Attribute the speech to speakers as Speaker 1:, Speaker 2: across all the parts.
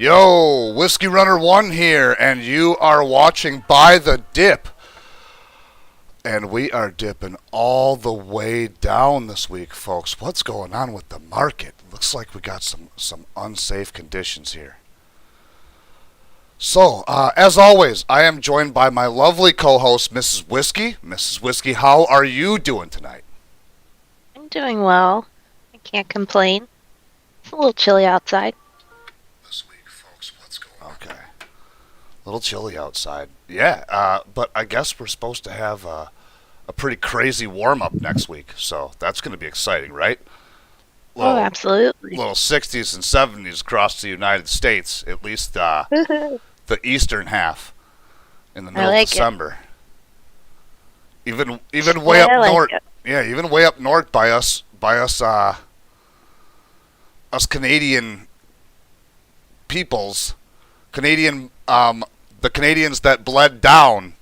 Speaker 1: Yo, Whiskey Runner 1 here, and you are watching By the Dip. And we are dipping all the way down this week, folks. What's going on with the market? Looks like we got some unsafe conditions here. So, as always, I am joined by my lovely co-host, Mrs. Whiskey. Mrs. Whiskey, how are you doing tonight?
Speaker 2: I'm doing well. I can't complain. It's a little chilly outside.
Speaker 1: This week, folks, what's going on? Okay. A little chilly outside. Yeah, but I guess we're supposed to have a pretty crazy warm-up next week, so that's going to be exciting, right?
Speaker 2: Absolutely.
Speaker 1: Little 60s and 70s across the United States, at least the eastern half in the middle of December. Even way up north. Yeah, even way up north by us Canadian peoples, the Canadians that bled down,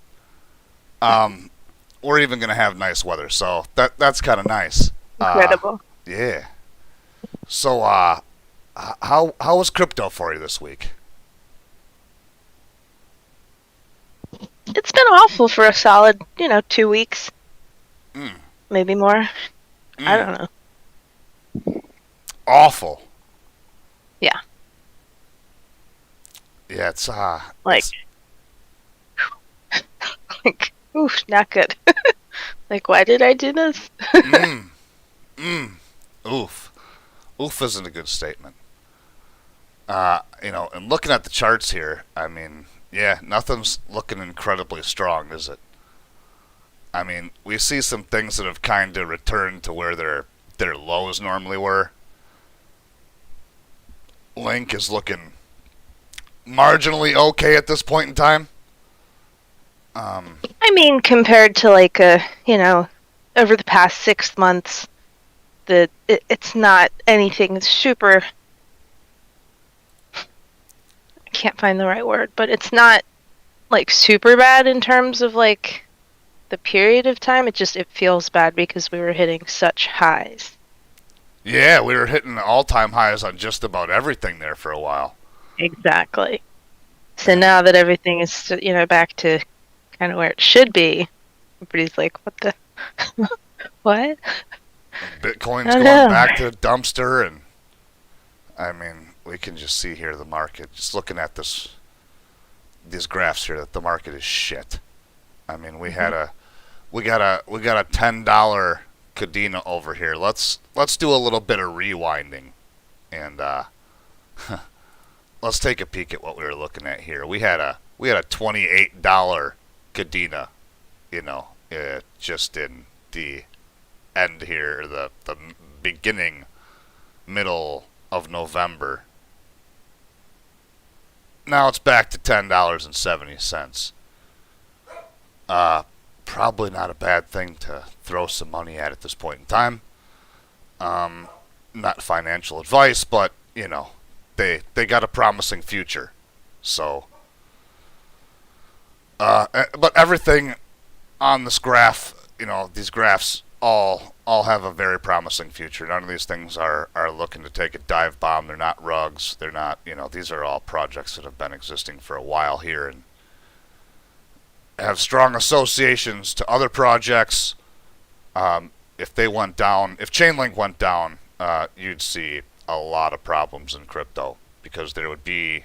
Speaker 1: we're even going to have nice weather, so that's kind of nice.
Speaker 2: Incredible.
Speaker 1: Yeah. So, how was crypto for you this week?
Speaker 2: It's been awful for a solid, 2 weeks. Maybe more. I don't know.
Speaker 1: Awful.
Speaker 2: Yeah.
Speaker 1: Yeah, it's
Speaker 2: oof, not good. Like, why did I do this?
Speaker 1: Oof. Oof isn't a good statement. And looking at the charts here, I mean, yeah, nothing's looking incredibly strong, is it? I mean, we see some things that have kind of returned to where their lows normally were. Link is looking marginally okay at this point in time.
Speaker 2: I mean, compared to over the past 6 months, it's not anything super. I can't find the right word, but it's not like super bad in terms of like the period of time. It feels bad because we were hitting such highs.
Speaker 1: Yeah, we were hitting all-time highs on just about everything there for a while.
Speaker 2: Exactly. So now that everything is, back to kind of where it should be, everybody's like, what the? What?
Speaker 1: Bitcoin's going back to the dumpster, and I mean, we can just see here the market. Just looking at these graphs here, that the market is shit. I mean, we got a $10 Cadena over here. Let's do a little bit of rewinding, and let's take a peek at what we were looking at here. We had a $28 Cadena, just in the end here, the middle of November. Now it's back to $10.70. Probably not a bad thing to throw some money at this point in time. Not financial advice, but they got a promising future. So, but everything on this graph, these graphs all have a very promising future. None of these things are looking to take a dive bomb. They're not rugs. They're not, these are all projects that have been existing for a while here and have strong associations to other projects. If they went down, if Chainlink went down, you'd see a lot of problems in crypto because there would be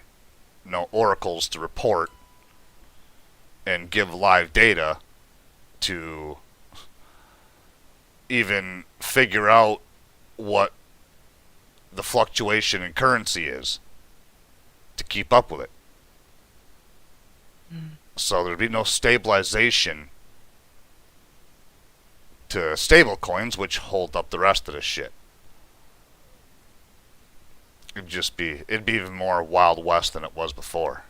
Speaker 1: no oracles to report and give live data to even figure out what the fluctuation in currency is to keep up with it. So there'd be no stabilization to stable coins, which hold up the rest of the shit. It'd be even more Wild West than it was before.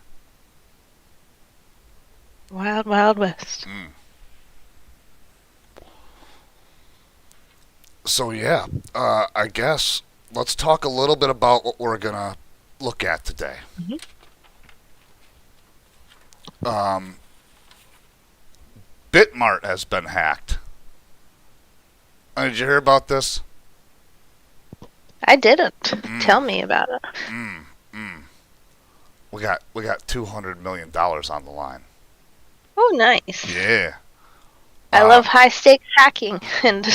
Speaker 2: Wild, Wild West.
Speaker 1: So yeah, I guess let's talk a little bit about what we're gonna look at today. Bitmart has been hacked. Did you hear about this?
Speaker 2: I didn't. Tell me about it.
Speaker 1: we got $200 million on the line.
Speaker 2: Oh, nice.
Speaker 1: Yeah.
Speaker 2: I love high stakes hacking and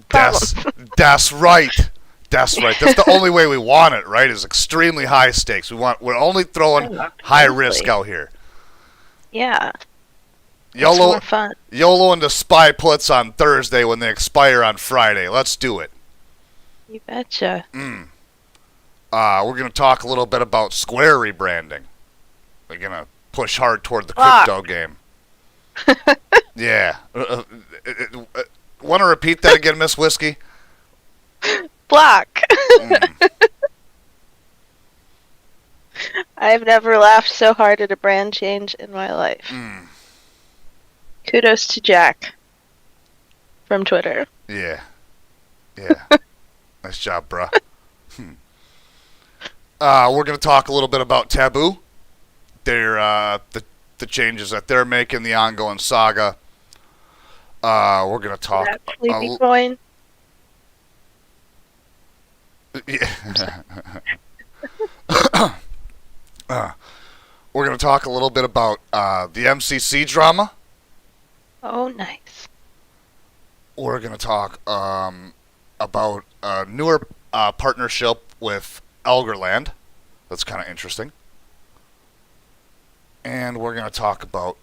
Speaker 2: problems.
Speaker 1: That's right. That's right. That's the only way we want it, right? Is extremely high stakes. We're only throwing high risk out here.
Speaker 2: Yeah.
Speaker 1: YOLO,
Speaker 2: more fun.
Speaker 1: YOLO into spy puts on Thursday when they expire on Friday. Let's do it.
Speaker 2: You betcha.
Speaker 1: We're going to talk a little bit about Square rebranding. We're going to push hard toward the crypto game. Yeah. Want to repeat that again, Miss Whiskey?
Speaker 2: Block. I've never laughed so hard at a brand change in my life. Kudos to Jack from Twitter.
Speaker 1: Yeah. Nice job, bruh. We're going to talk a little bit about TABOO. They're the changes that they're making, the ongoing saga. We're going to talk...
Speaker 2: Kucoin.
Speaker 1: Yeah. We're going to talk a little bit about the MCC drama.
Speaker 2: Oh, nice.
Speaker 1: We're going to talk about a newer partnership with Elgerland. That's kind of interesting. And we're going to talk about,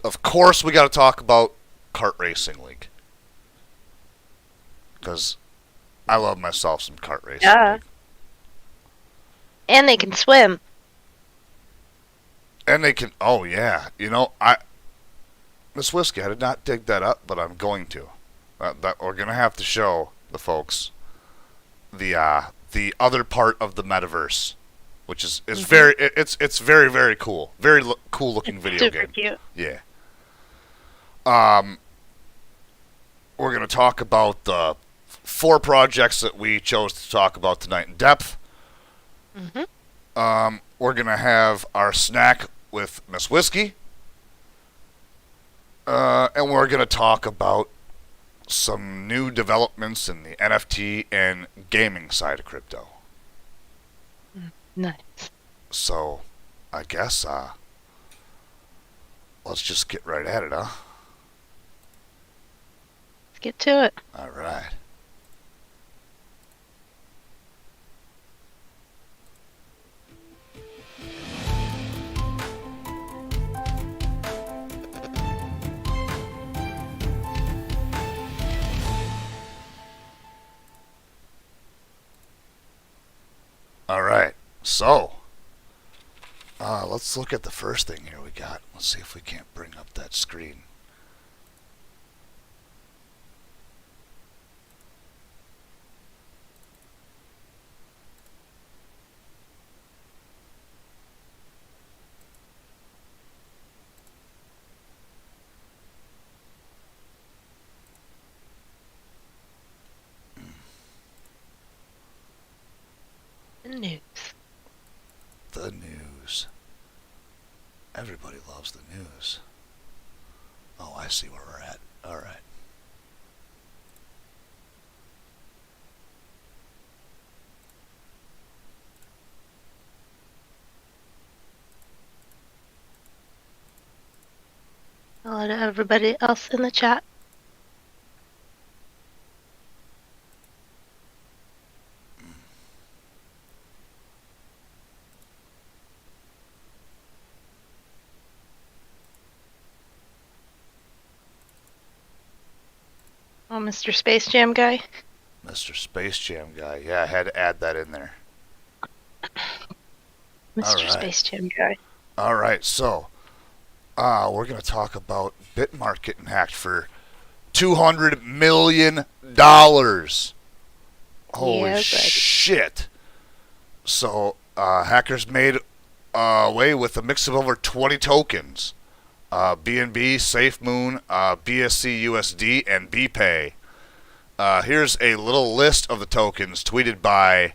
Speaker 1: of course, we got to talk about Kart Racing League. Because I love myself some Kart Racing League.
Speaker 2: And they can swim.
Speaker 1: And they can, oh yeah. Miss Whiskey, I did not dig that up, but I'm going to. That we're going to have to show the folks the other part of the metaverse, which is very, it's very, very cool. Very cool looking video game.
Speaker 2: Super cute.
Speaker 1: Yeah. We're going to talk about the 4 projects that we chose to talk about tonight in depth. We're going to have our snack with Miss Whiskey. And we're going to talk about some new developments in the NFT and gaming side of crypto.
Speaker 2: Nice.
Speaker 1: So, I guess, let's just get right at it, huh?
Speaker 2: Let's get to it.
Speaker 1: All right. All right, so let's look at the first thing here we got. Let's see if we can't bring up that screen. The news. Everybody loves the news. Oh, I see where we're at. All right.
Speaker 2: Hello to everybody else in the chat. Oh, Mr. Space Jam guy.
Speaker 1: Mr. Space Jam guy. Yeah, I had to add that in there.
Speaker 2: Mr. Space Jam guy.
Speaker 1: All right, so we're going to talk about Bitmart getting hacked for $200 million. Holy shit. So hackers made away with a mix of over 20 tokens. BNB, SafeMoon, BSC USD, and BPay. Here's a little list of the tokens tweeted by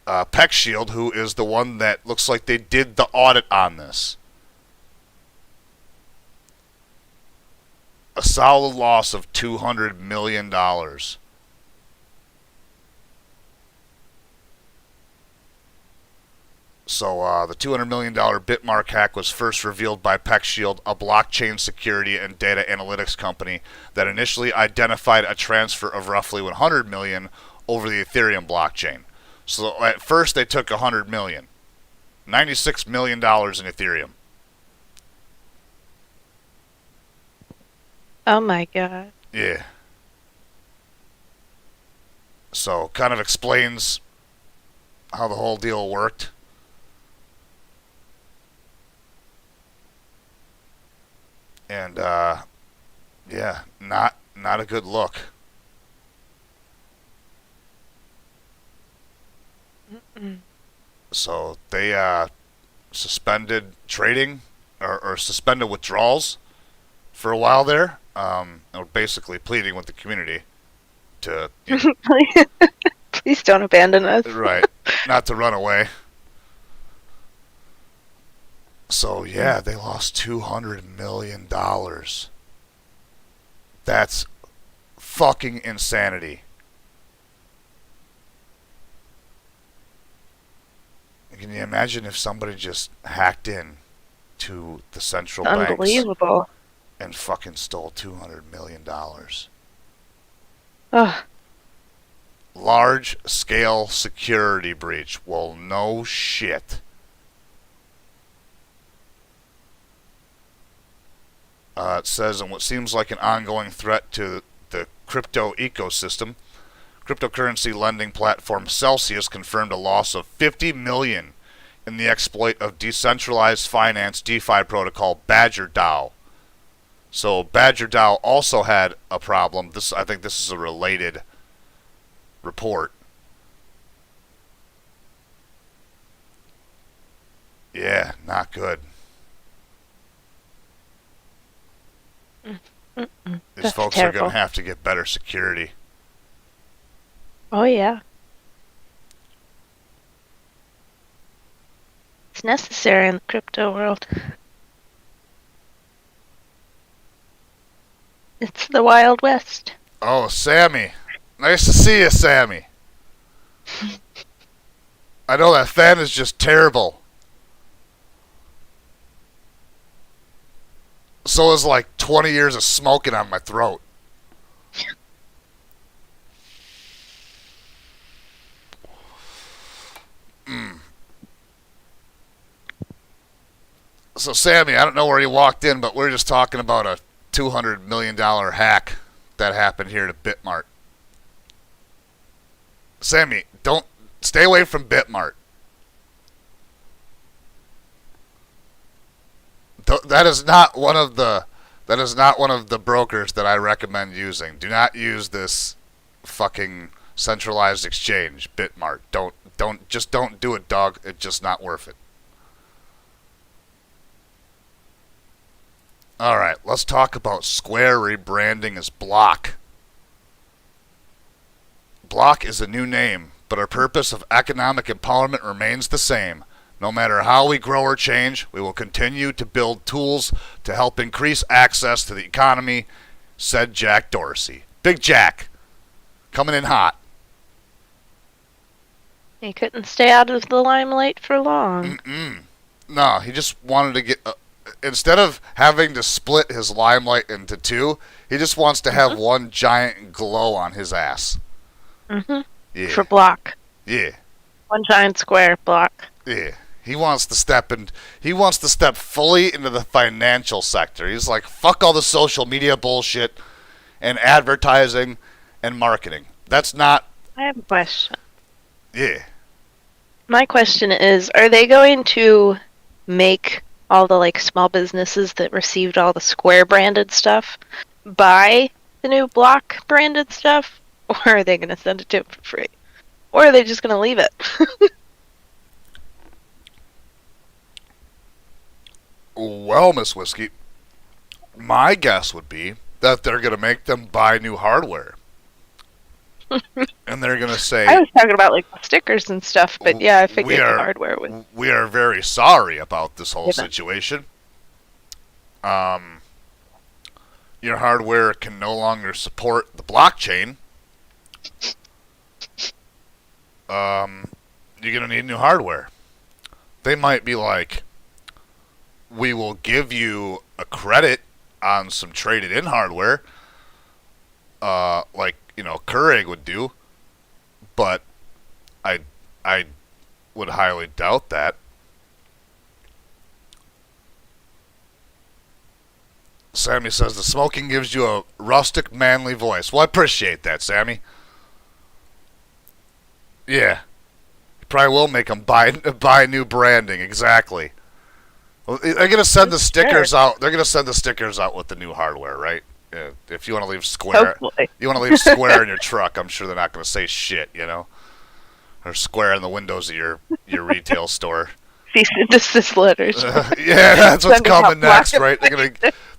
Speaker 1: PeckShield, who is the one that looks like they did the audit on this. A solid loss of $200 million. So the $200 million Bitmark hack was first revealed by PeckShield, a blockchain security and data analytics company that initially identified a transfer of roughly 100 million over the Ethereum blockchain. So at first they took 100 million, $96 million in Ethereum.
Speaker 2: Oh my god.
Speaker 1: Yeah. So kind of explains how the whole deal worked. And yeah, not a good look.
Speaker 2: Mm-mm.
Speaker 1: So they suspended trading or suspended withdrawals for a while there. Or basically pleading with the community to
Speaker 2: Please don't abandon us.
Speaker 1: right, not to run away. So yeah, they lost $200 million. That's fucking insanity. Can you imagine if somebody just hacked in to the central banks
Speaker 2: Unbelievable.
Speaker 1: and fucking stole $200 million?
Speaker 2: Ugh.
Speaker 1: Large scale security breach. Well, no shit. It says, in what seems like an ongoing threat to the crypto ecosystem, cryptocurrency lending platform Celsius confirmed a loss of 50 million in the exploit of decentralized finance DeFi protocol BadgerDAO. So BadgerDAO also had a problem. I think this is a related report. Yeah, not good.
Speaker 2: Mm-mm.
Speaker 1: These
Speaker 2: That's
Speaker 1: folks
Speaker 2: terrible.
Speaker 1: are going to have to get better security.
Speaker 2: Oh yeah. It's necessary in the crypto world. It's the Wild West.
Speaker 1: Oh, Sammy. Nice to see you, Sammy. I know that fan is just terrible. So is like 20 years of smoking on my throat. So, Sammy, I don't know where you walked in, but we're just talking about a $200 million hack that happened here to Bitmart. Sammy, don't stay away from Bitmart. That is not one of the brokers that I recommend using. Do not use this fucking centralized exchange, Bitmart. Don't do it, dog. It's just not worth it. All right, let's talk about Square rebranding as Block. Block is a new name, but our purpose of economic empowerment remains the same. No matter how we grow or change, we will continue to build tools to help increase access to the economy, said Jack Dorsey. Big Jack, coming in hot.
Speaker 2: He couldn't stay out of the limelight for long.
Speaker 1: No, he just wanted to get... instead of having to split his limelight into two, he just wants to have one giant glow on his ass.
Speaker 2: Mm-hmm.
Speaker 1: Yeah.
Speaker 2: For Block.
Speaker 1: Yeah.
Speaker 2: One giant square Block.
Speaker 1: Yeah. He wants to step fully into the financial sector. He's like, fuck all the social media bullshit and advertising and marketing. That's not...
Speaker 2: I have a question.
Speaker 1: Yeah.
Speaker 2: My question is, are they going to make all the like small businesses that received all the Square branded stuff buy the new Block branded stuff? Or are they going to send it to them for free? Or are they just going to leave it?
Speaker 1: Well, Miss Whiskey, my guess would be that they're going to make them buy new hardware. And they're going to say...
Speaker 2: I was talking about like stickers and stuff, but yeah, I figured the hardware would...
Speaker 1: We are very sorry about this whole situation. Your hardware can no longer support the blockchain. You're going to need new hardware. They might be like, we will give you a credit on some traded in hardware, like Keurig would do, but I would highly doubt that. Sammy says the smoking gives you a rustic, manly voice. Well, I appreciate that, Sammy. Yeah, you probably will make them buy new branding. Exactly. Well, they're gonna send the stickers out. They're gonna send the stickers out with the new hardware, right? Yeah, if you want to leave square,
Speaker 2: Hopefully.
Speaker 1: you want to leave square in your truck. I'm sure they're not gonna say shit, or square in the windows of your retail store.
Speaker 2: Cease and desist letters.
Speaker 1: Yeah, that's what's coming next, right?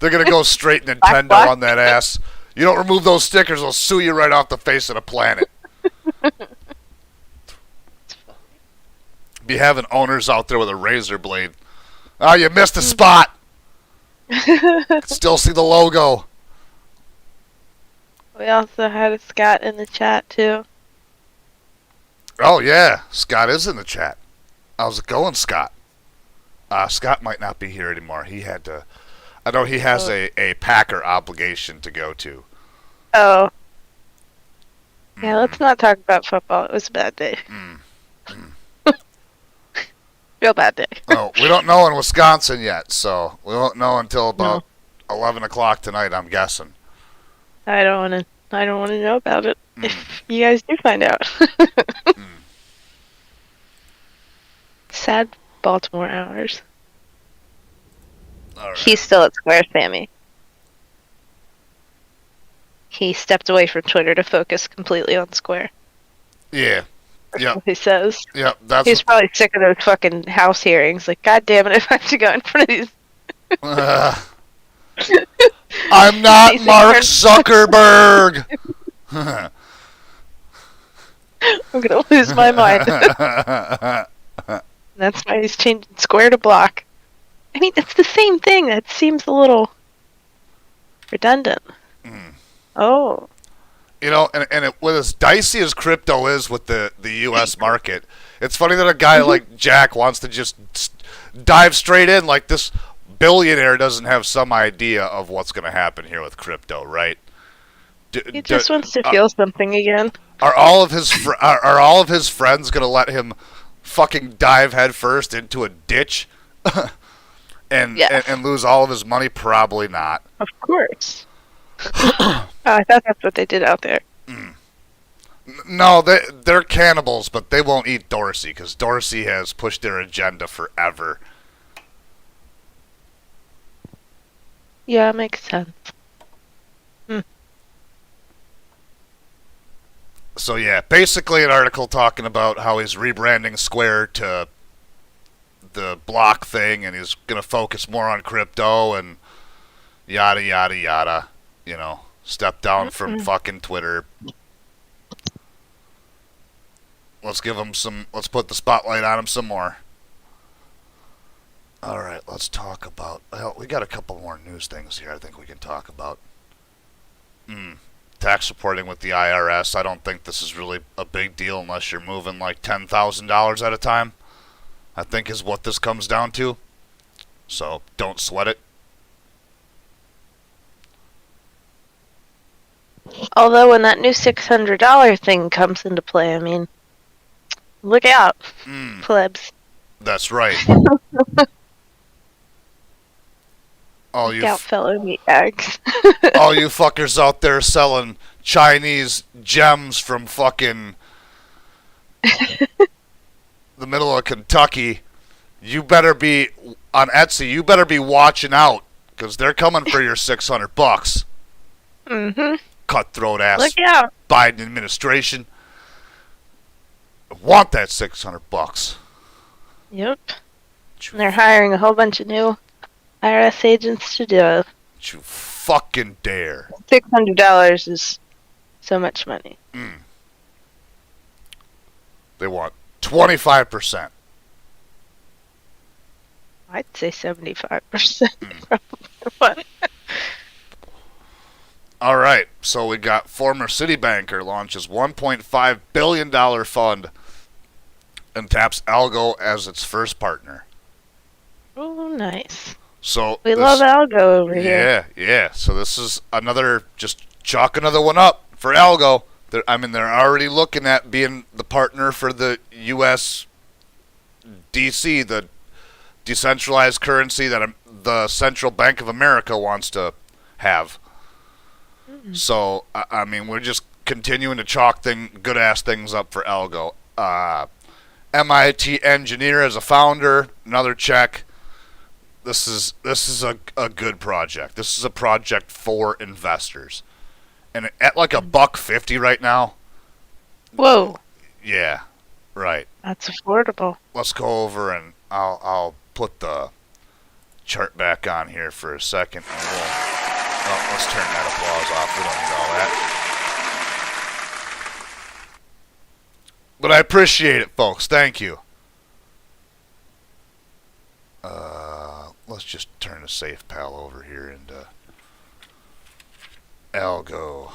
Speaker 1: They're gonna go straight Nintendo on that ass. You don't remove those stickers, they'll sue you right off the face of the planet. Be having owners out there with a razor blade. Oh, you missed a spot. Still see the logo.
Speaker 2: We also had a Scott in the chat too.
Speaker 1: Oh yeah, Scott is in the chat. How's it going, Scott? Scott might not be here anymore. He had to. I know he has a Packer obligation to go to.
Speaker 2: Oh. Yeah, let's not talk about football. It was a bad day. Real bad day.
Speaker 1: Oh, we don't know in Wisconsin yet, so we won't know until about 11 o'clock tonight, I'm guessing.
Speaker 2: I don't want to know about it. If you guys do find out. Sad Baltimore hours.
Speaker 1: All right.
Speaker 2: He's still at Square, Sammy. He stepped away from Twitter to focus completely on Square.
Speaker 1: Yeah.
Speaker 2: That's what he says.
Speaker 1: Yep. That's
Speaker 2: He's probably sick of those fucking house hearings. Like, God damn it, if I have to go in front of these.
Speaker 1: I'm not Mark Zuckerberg.
Speaker 2: I'm gonna lose my mind. That's why he's changing Square to Block. I mean, it's the same thing. That seems a little redundant. Oh.
Speaker 1: And with as dicey as crypto is with the U.S. market, it's funny that a guy like Jack wants to just dive straight in. Like, this billionaire doesn't have some idea of what's going to happen here with crypto, right?
Speaker 2: He just wants to feel something again.
Speaker 1: Are all of his friends going to let him fucking dive headfirst into a ditch and lose all of his money? Probably not.
Speaker 2: Of course. I thought that's what they did out there.
Speaker 1: No, they're cannibals, but they won't eat Dorsey because Dorsey has pushed their agenda forever.
Speaker 2: Yeah, it makes sense.
Speaker 1: So yeah, basically an article talking about how he's rebranding Square to the Block thing, and he's gonna focus more on crypto and yada yada yada. Step down from fucking Twitter. Let's put the spotlight on him some more. Alright, let's talk about, we got a couple more news things here I think we can talk about. Tax reporting with the IRS. I don't think this is really a big deal unless you're moving like $10,000 at a time, I think is what this comes down to. So don't sweat it.
Speaker 2: Although when that new $600 thing comes into play, I mean, look out, plebs.
Speaker 1: That's right.
Speaker 2: Look out, fellow meatbags.
Speaker 1: All you fuckers out there selling Chinese gems from fucking the middle of Kentucky, you better be on Etsy. You better be watching out because they're coming for your $600. Cutthroat ass.
Speaker 2: Look out.
Speaker 1: Biden administration. I want that $600.
Speaker 2: Yep. And they're hiring a whole bunch of new IRS agents to do it.
Speaker 1: Don't you fucking dare.
Speaker 2: $600 is so much money.
Speaker 1: They want 25%.
Speaker 2: I'd say 75%. What?
Speaker 1: All right, so we got former Citibanker launches $1.5 billion fund and taps Algo as its first partner.
Speaker 2: Oh, nice.
Speaker 1: So
Speaker 2: We love
Speaker 1: this,
Speaker 2: Algo over here.
Speaker 1: yeah. So this is another, just chalk another one up for Algo. I mean, they're already looking at being the partner for the U.S. DC, the decentralized currency that the Central Bank of America wants to have. So I mean, we're just continuing to chalk good ass things up for Algo. MIT engineer as a founder, another check. This is a good project. This is a project for investors, and at like $1.50 right now.
Speaker 2: Whoa,
Speaker 1: Yeah, right.
Speaker 2: that's affordable.
Speaker 1: Let's go over and I'll put the chart back on here for a second, and let's turn that applause off. We don't need all that. But I appreciate it, folks. Thank you. Let's just turn the safe pal over here and Algo.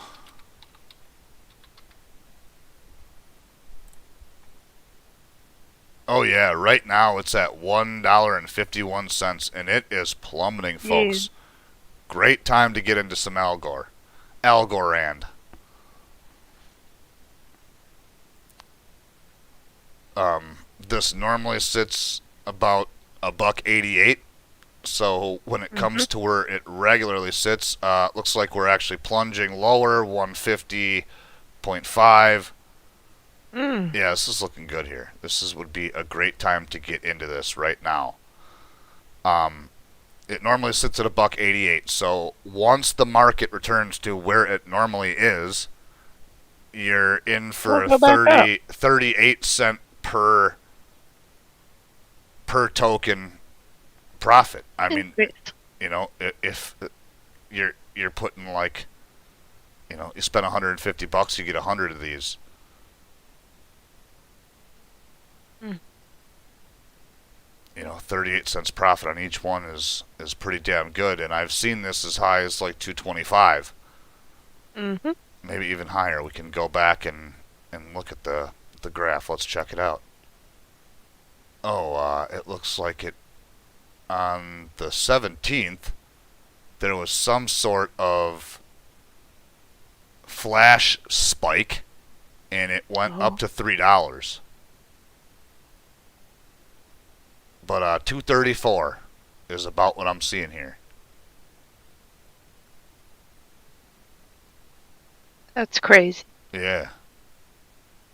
Speaker 1: Oh yeah, right now it's at $1.51, and it is plummeting, folks. Great time to get into some Algorand. This normally sits about $1.88. So when it comes to where it regularly sits, looks like we're actually plunging lower, 150.5. Yeah, this is looking good here. Would be a great time to get into this right now. It normally sits at $1.88. So once the market returns to where it normally is, you're in for a 38 cent per token profit. I mean, if you're putting like, you spend $150, you get 100 of these. 38 cents profit on each one is pretty damn good, and I've seen this as high as like 225. Maybe even higher. We can go back and look at the graph. Let's check it out. Oh, it looks like it on the 17th there was some sort of flash spike, and it went up to $3. But 234 is about what I'm seeing here.
Speaker 2: That's crazy.
Speaker 1: Yeah.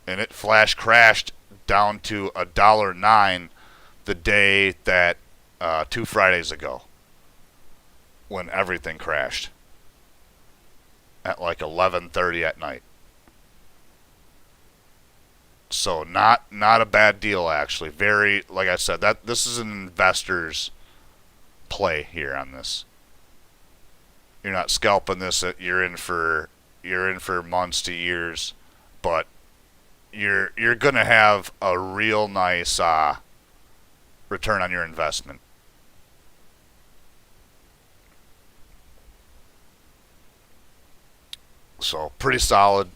Speaker 1: And it flash crashed down to $1.09 the day that 2 Fridays ago, when everything crashed at like 11:30 at night. So not a bad deal, actually. Very, like I said, that this is an investor's play here on this. You're not scalping this. You're in for months to years, but you're gonna have a real nice return on your investment. So pretty solid.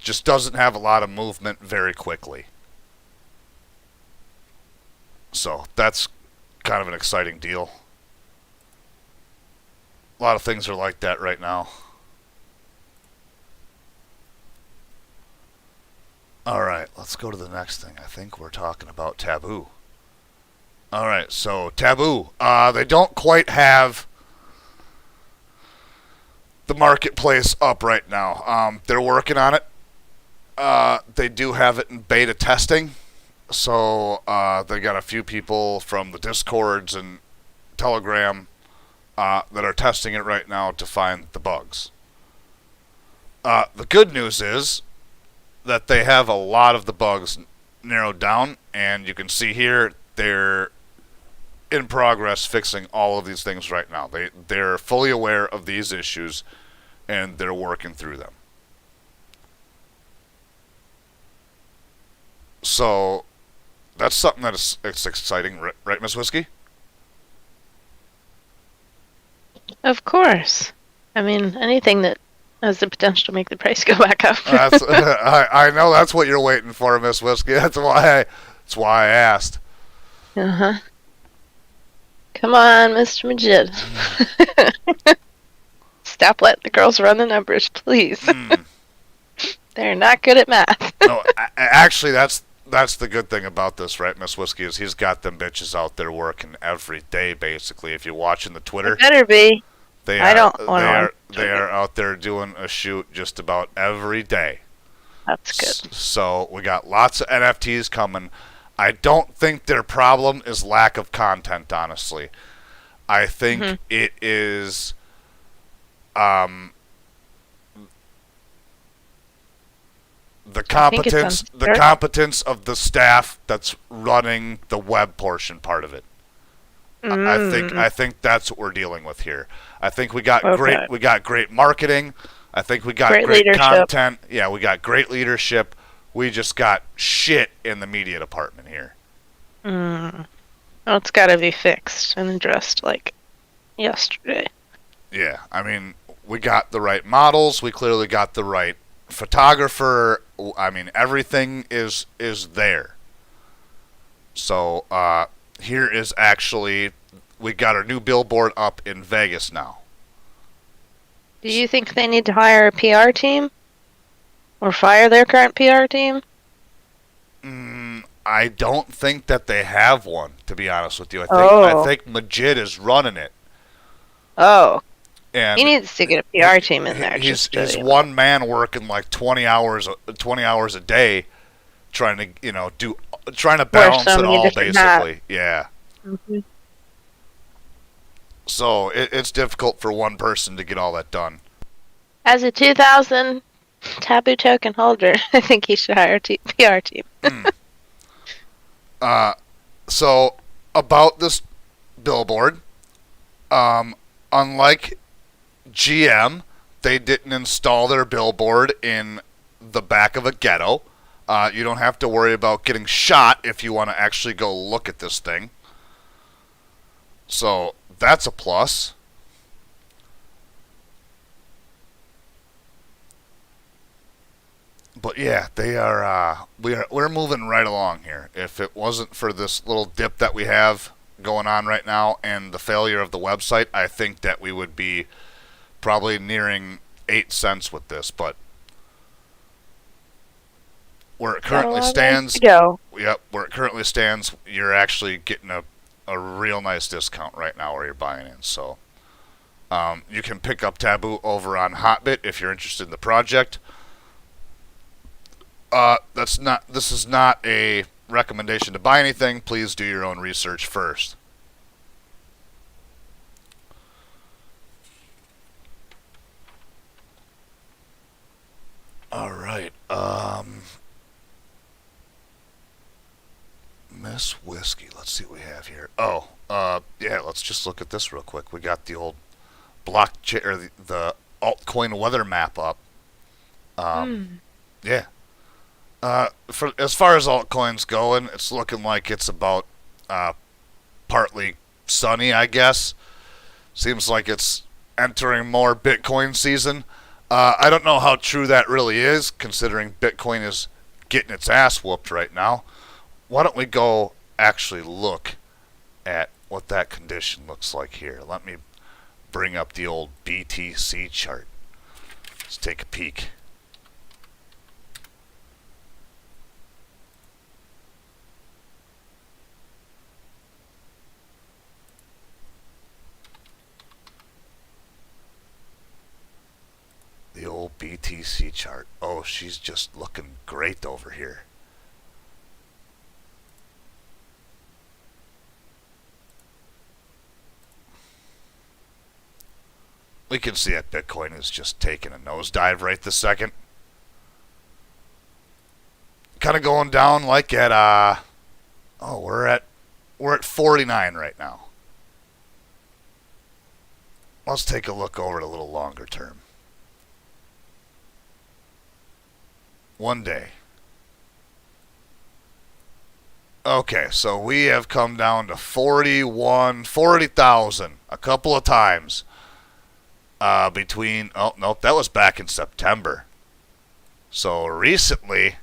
Speaker 1: Just doesn't have a lot of movement very quickly. So that's kind of an exciting deal. A lot of things are like that right now. Alright, let's go to the next thing. I think we're talking about Taboo. Alright, so Taboo. They don't quite have the marketplace up right now. They're working on it. They do have it in beta testing. So they got a few people from the Discords and Telegram that are testing it right now to find the bugs. The good news is that they have a lot of the bugs narrowed down, and you can see here they're in progress fixing all of these things right now. They're fully aware of these issues, and they're working through them. So that's something that it's exciting, right, Miss Whiskey?
Speaker 2: Of course. I mean, anything that has the potential to make the price go back up.
Speaker 1: I know that's what you're waiting for, Miss Whiskey. That's why I asked.
Speaker 2: Uh-huh. Come on, Mr. Majid. Stop letting the girls run the numbers, please. They're not good at math.
Speaker 1: No, actually, that's the good thing about this, right, Miss Whiskey, is he's got them bitches out there working every day, basically. If you're watching the Twitter,
Speaker 2: It better be.
Speaker 1: they
Speaker 2: I
Speaker 1: are
Speaker 2: don't want
Speaker 1: they are out there doing a shoot just about every day.
Speaker 2: That's good.
Speaker 1: So we got lots of NFTs coming. I don't think their problem is lack of content, honestly. I think it is the competence of the staff that's running the web portion part of it. I think that's what we're dealing with here. I think we got great marketing. I think we got great content. Yeah, we got great leadership. We just got shit in the media department here.
Speaker 2: Well, it's got to be fixed and addressed like yesterday.
Speaker 1: Yeah, I mean, we got the right models. We clearly got the right photographer. I mean, everything is there. So here is actually, we got our new billboard up in Vegas now.
Speaker 2: Do you think they need to hire a PR team? Or fire their current PR team?
Speaker 1: I don't think that they have one, to be honest with you. I think Majid is running it.
Speaker 2: Oh.
Speaker 1: And
Speaker 2: he needs to get a PR team in there.
Speaker 1: He's one man working like 20 hours a day, trying to balance it all, basically. Yeah.
Speaker 2: Mm-hmm.
Speaker 1: So it's difficult for one person to get all that done.
Speaker 2: As a 2000 TABOO token holder, I think he should hire a PR team.
Speaker 1: So about this billboard, unlike GM, they didn't install their billboard in the back of a ghetto. You don't have to worry about getting shot if you want to actually go look at this thing. So that's a plus. But yeah, they are. We're moving right along here. If it wasn't for this little dip that we have going on right now and the failure of the website, I think that we would be probably nearing 8 cents with this. But where it currently stands, where it currently stands, you're actually getting a real nice discount right now where you're buying in. So you can pick up TABOO over on Hotbit if you're interested in the project. This is not a recommendation to buy anything. Please do your own research first. All right. Miss Whiskey. Let's see what we have here. Yeah, let's just look at this real quick. We got the old or the altcoin weather map up. Yeah. As far as altcoins going, it's looking like it's about partly sunny, I guess. Seems like it's entering more Bitcoin season. I don't know how true that really is, considering Bitcoin is getting its ass whooped right now. Why don't we go actually look at what that condition looks like here? Let me bring up the old BTC chart. Let's take a peek. The old BTC chart. Oh, she's just looking great over here. We can see that Bitcoin is just taking a nosedive right this second. Kind of going down like at we're at 49 right now. Let's take a look over it a little longer term. One day. Okay, so we have come down to 40,000 a couple of times. between, oh, nope, that was back in September. So recently,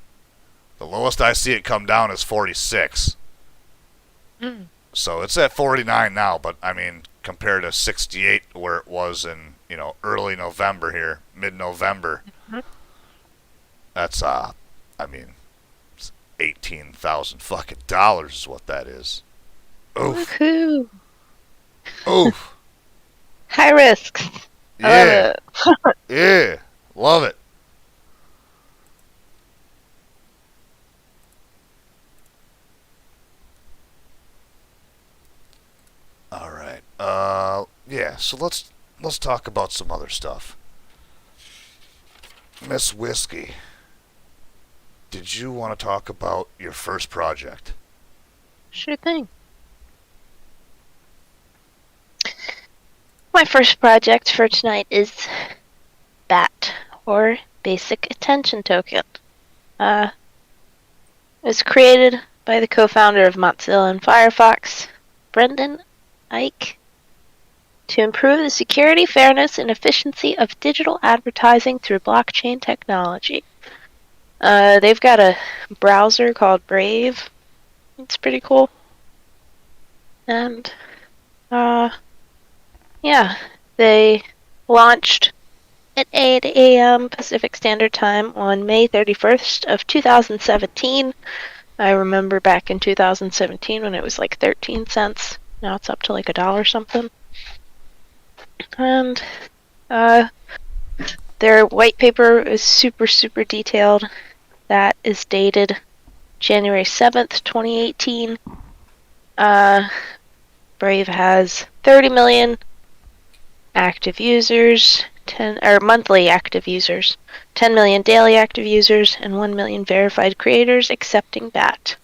Speaker 1: the lowest I see it come down is 46.
Speaker 2: Mm.
Speaker 1: So it's at 49 now, but I mean, compared to 68 where it was in, early November here, mid-November,
Speaker 2: Mhm.
Speaker 1: that's, I mean, 18,000 fucking dollars is what that is. Oof.
Speaker 2: Woohoo!
Speaker 1: Oof.
Speaker 2: High risks. I love
Speaker 1: Yeah.
Speaker 2: it.
Speaker 1: Yeah. Love it. All right. Yeah, so let's talk about some other stuff. Miss Whiskey, did you want to talk about your first project?
Speaker 2: Sure thing. My first project for tonight is BAT, or Basic Attention Token. It was created by the co-founder of Mozilla and Firefox, Brendan Eich, to improve the security, fairness, and efficiency of digital advertising through blockchain technology. They've got a browser called Brave. It's pretty cool. And, yeah, they launched at 8 a.m. Pacific Standard Time on May 31st of 2017. I remember back in 2017 when it was like 13 cents. Now it's up to like $1 something. And their white paper is super, super detailed. That is dated January 7th, 2018. Brave has 30 million active users, monthly active users, 10 million daily active users, and 1 million verified creators accepting BAT.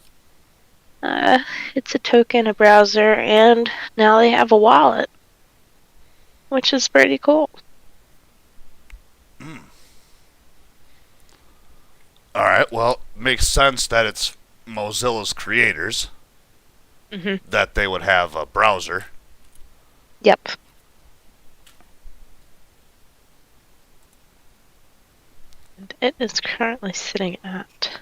Speaker 2: It's a token, a browser, and now they have a wallet, which is pretty cool.
Speaker 1: All right. Well, makes sense that it's Mozilla's creators
Speaker 2: Mm-hmm.
Speaker 1: that they would have a browser.
Speaker 2: Yep. And it is currently sitting at.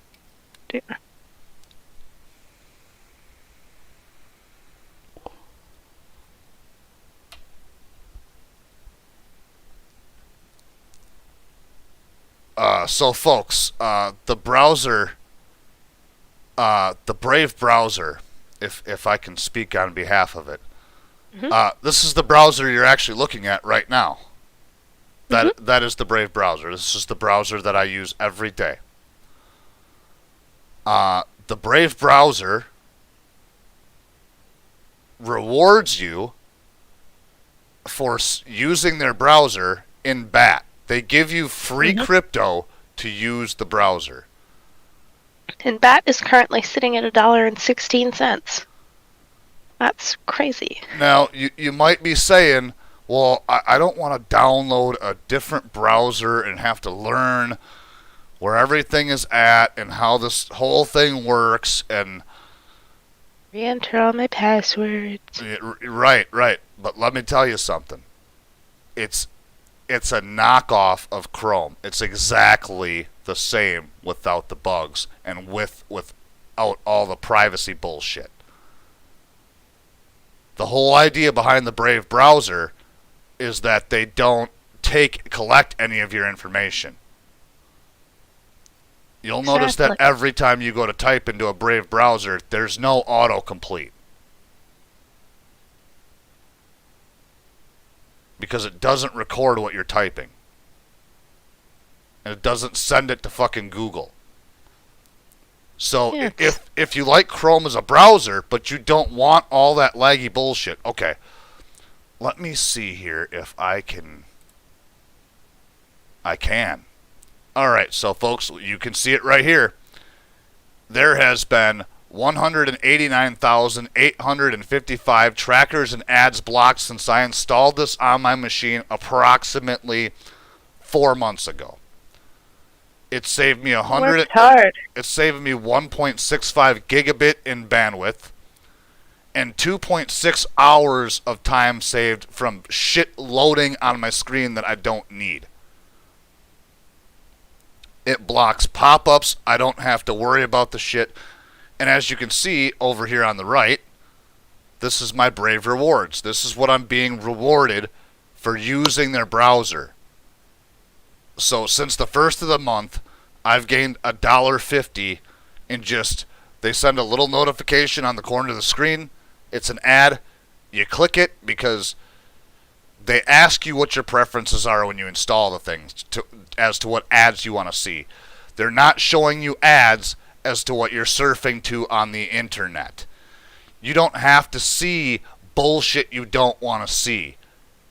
Speaker 1: So, folks, the browser, the Brave browser, if I can speak on behalf of it, this is the browser you're actually looking at right now. That is the Brave browser. This is the browser that I use every day. The Brave browser rewards you for using their browser in BAT. They give you free crypto to use the browser.
Speaker 2: And BAT is currently sitting at $1.16. That's crazy.
Speaker 1: Now, you might be saying, well, I don't want to download a different browser and have to learn where everything is at and how this whole thing works. And
Speaker 2: Re-enter all my passwords.
Speaker 1: right. But let me tell you something. It's a knockoff of Chrome. It's exactly the same without the bugs and without all the privacy bullshit. The whole idea behind the Brave browser is that they don't collect any of your information. You'll notice that every time you go to type into a Brave browser, there's no autocomplete. Because it doesn't record what you're typing. And it doesn't send it to fucking Google. So if you like Chrome as a browser, but you don't want all that laggy bullshit, okay, let me see here if I can. All right, so folks, you can see it right here. There has been 189,855 trackers and ads blocked since I installed this on my machine approximately 4 months ago. It saved me
Speaker 2: Worked hard.
Speaker 1: It's saving me 1.65 gigabit in bandwidth, and 2.6 hours of time saved from shit loading on my screen that I don't need. It blocks pop-ups. I don't have to worry about the shit. And as you can see over here on the right, this is my Brave rewards. This is what I'm being rewarded for using their browser. So since the first of the month, I've gained $1.50 in just, they send a little notification on the corner of the screen. It's an ad. You click it because they ask you what your preferences are when you install the things as to what ads you want to see. They're not showing you ads as to what you're surfing to on the internet. You don't have to see bullshit you don't want to see.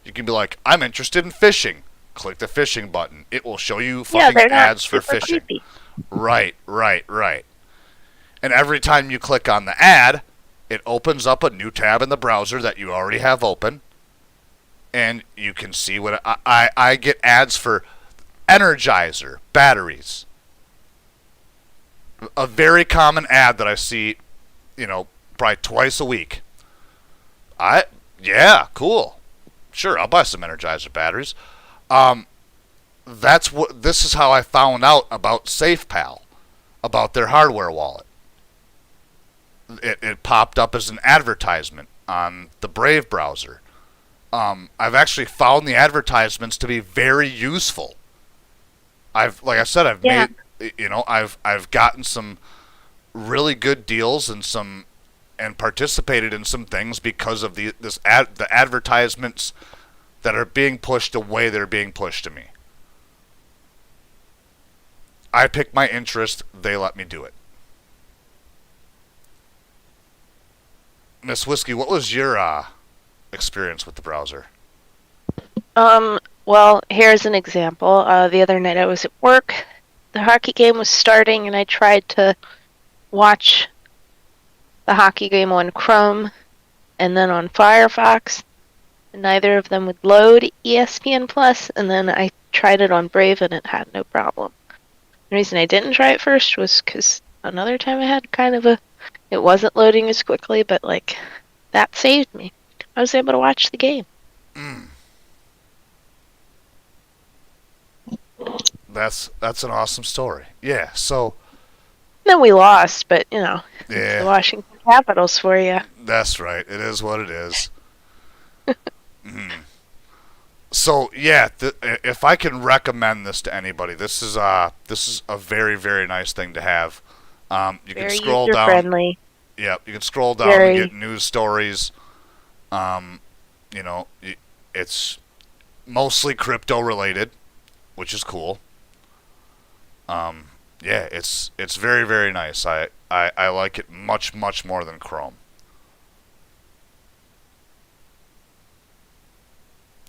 Speaker 1: You can be like, I'm interested in fishing. Click the fishing button. It will show you fucking ads for fishing.
Speaker 2: Creepy.
Speaker 1: Right. And every time you click on the ad, it opens up a new tab in the browser that you already have open. And you can see what I get ads for Energizer batteries. A very common ad that I see, probably twice a week. Yeah, cool. Sure, I'll buy some Energizer batteries. This is how I found out about SafePal, about their hardware wallet. It popped up as an advertisement on the Brave browser. I've actually found the advertisements to be very useful. I've made, I've gotten some really good deals and participated in some things because of the advertisements that are being pushed the way they're being pushed to me. I pick my interest, they let me do it. Miss Whiskey, what was your experience with the browser?
Speaker 2: Well, here's an example. The other night I was at work. The hockey game was starting, and I tried to watch the hockey game on Chrome and then on Firefox. And neither of them would load ESPN Plus, and then I tried it on Brave, and it had no problem. The reason I didn't try it first was because another time I had it wasn't loading as quickly, but that saved me. I was able to watch the game.
Speaker 1: That's an awesome story. Yeah, so...
Speaker 2: Then we lost, but, it's
Speaker 1: yeah,
Speaker 2: the Washington Capitals for you.
Speaker 1: That's right. It is what it is. So, yeah, if I can recommend this to anybody, this is a very, very nice thing to have. You can scroll down.
Speaker 2: Friendly.
Speaker 1: Yeah, you can scroll down and get news stories. It's mostly crypto related, which is cool. Yeah, it's very, very nice. I like it much, much more than Chrome.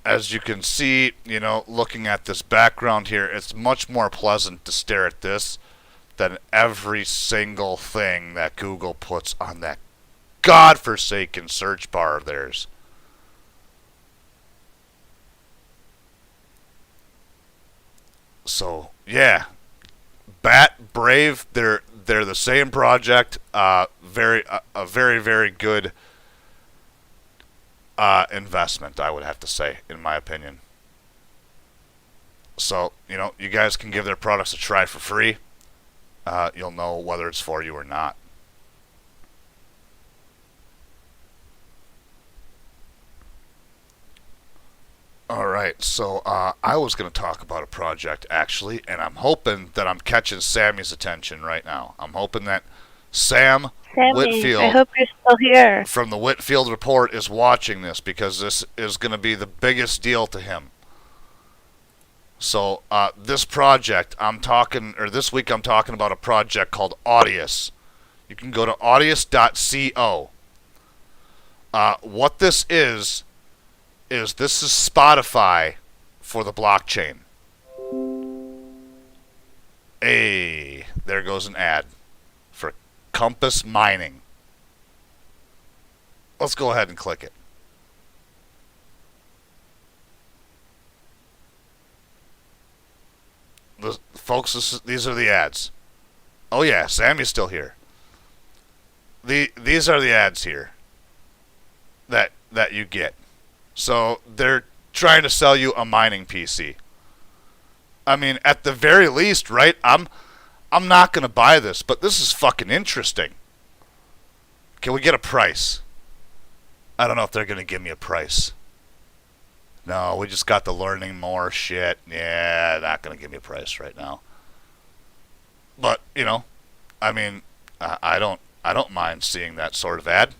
Speaker 1: As you can see, looking at this background here, it's much more pleasant to stare at this than every single thing that Google puts on that godforsaken search bar of theirs. So, yeah. Brave, they're the same project. A very, very good investment, I would have to say, in my opinion. So, you guys can give their products a try for free. You'll know whether it's for you or not. Alright, so I was going to talk about a project, actually, and I'm hoping that I'm catching Sammy's attention right now. I'm hoping that Sammy, Whitfield,
Speaker 2: I hope you're still here.
Speaker 1: From the Whitfield Report is watching this, because this is going to be the biggest deal to him. So, this project, this week I'm talking about a project called Audius. You can go to audius.co. What this is this is Spotify for the blockchain. Hey, there goes an ad for Compass Mining. Let's go ahead and click it. Folks, these are the ads. Oh yeah, Sammy's still here. These are the ads here. that you get. So they're trying to sell you a mining PC. I mean, at the very least, right? I'm not gonna buy this, but this is fucking interesting. Can we get a price? I don't know if they're gonna give me a price. No, we just got the learning more shit. Yeah, not gonna give me a price right now. But I mean, I don't mind seeing that sort of ad.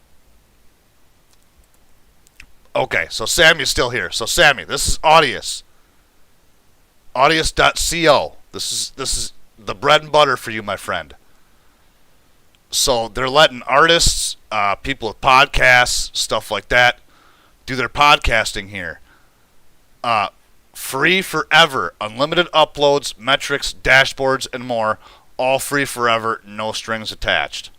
Speaker 1: Okay, so Sammy's still here. So Sammy, this is Audius. Audius.co. This is the bread and butter for you, my friend. So they're letting artists, people with podcasts, stuff like that, do their podcasting here. Free forever. Unlimited uploads, metrics, dashboards, and more. All free forever, no strings attached.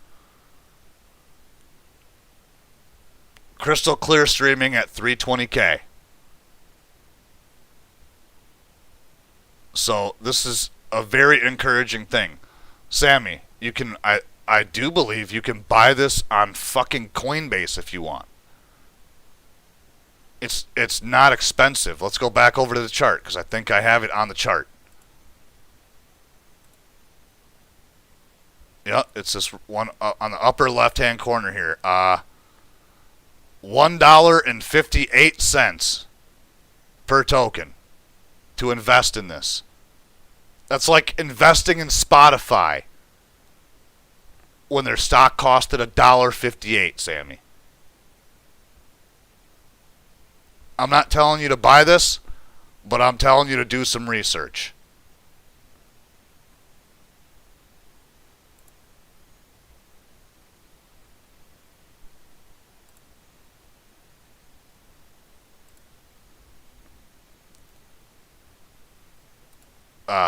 Speaker 1: Crystal clear streaming at 320k. So this is a very encouraging thing. Sammy, you can I do believe you can buy this on fucking Coinbase if you want. It's not expensive. Let's go back over to the chart because I think I have it on the chart. Yeah, it's this one on the upper left-hand corner here. $1.58 per token to invest in this. That's like investing in Spotify when their stock costed $1.58, Sammy. I'm not telling you to buy this, but I'm telling you to do some research.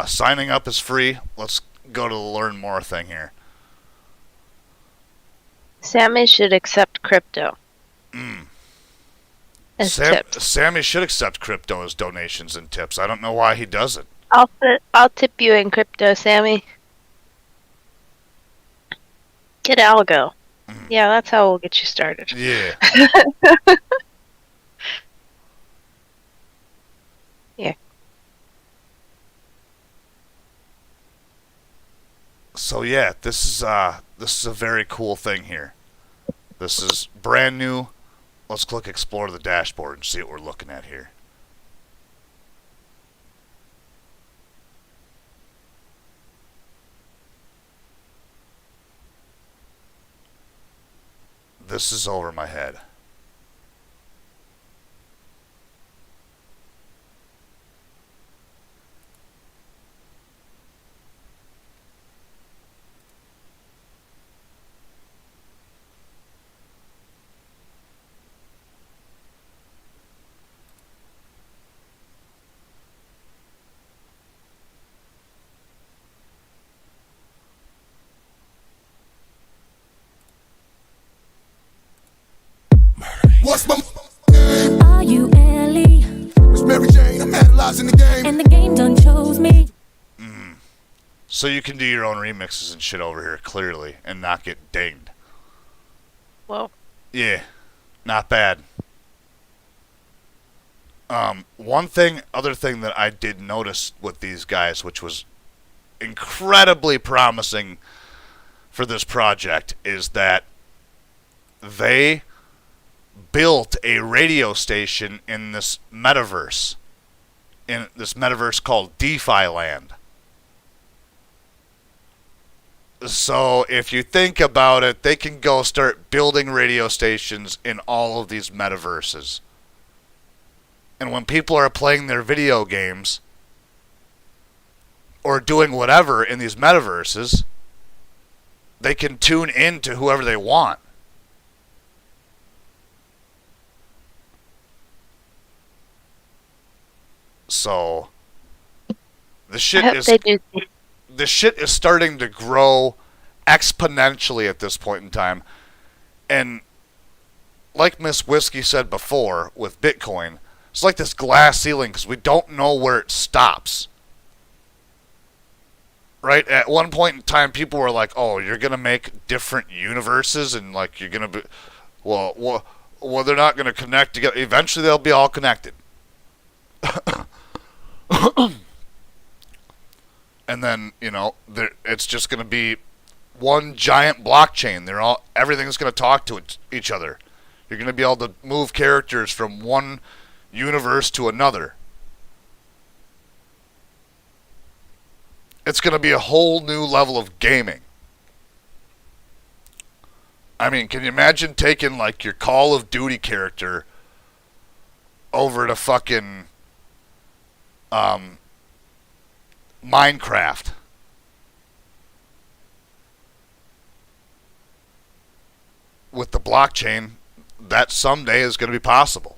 Speaker 1: Signing up is free. Let's go to the learn more thing here.
Speaker 2: Sammy should accept crypto as tips.
Speaker 1: Sammy should accept crypto as donations and tips. I don't know why he doesn't.
Speaker 2: I'll tip you in crypto, Sammy. Get algo. Yeah, that's how we'll get you started.
Speaker 1: Yeah.
Speaker 2: Yeah.
Speaker 1: So yeah, this is a very cool thing here. This is brand new. Let's click explore the dashboard and see what we're looking at here. This is over my head.
Speaker 3: What's my Are you Ellie? It's Mary Jane, I'm analyzing the game. And the game done chose me.
Speaker 1: So you can do your own remixes and shit over here clearly and not get dinged.
Speaker 2: Whoa.
Speaker 1: Yeah, not bad. Other thing that I did notice with these guys, which was incredibly promising for this project, is that they built a radio station in this metaverse called DeFi Land. So if you think about it, they can go start building radio stations in all of these metaverses. And when people are playing their video games or doing whatever in these metaverses, they can tune in to whoever they want. So the shit is starting to grow exponentially at this point in time. And like Miss Whiskey said before with Bitcoin, it's like this glass ceiling because we don't know where it stops. Right? At one point in time, people were like, oh, you're going to make different universes and like you're going to be... Well, Well, they're not going to connect together. Eventually, they'll be all connected. And then, it's just going to be one giant blockchain. Everything's going to talk to each other. You're going to be able to move characters from one universe to another. It's going to be a whole new level of gaming. I mean, can you imagine taking like your Call of Duty character over to fucking Minecraft? With the blockchain, that someday is going to be possible.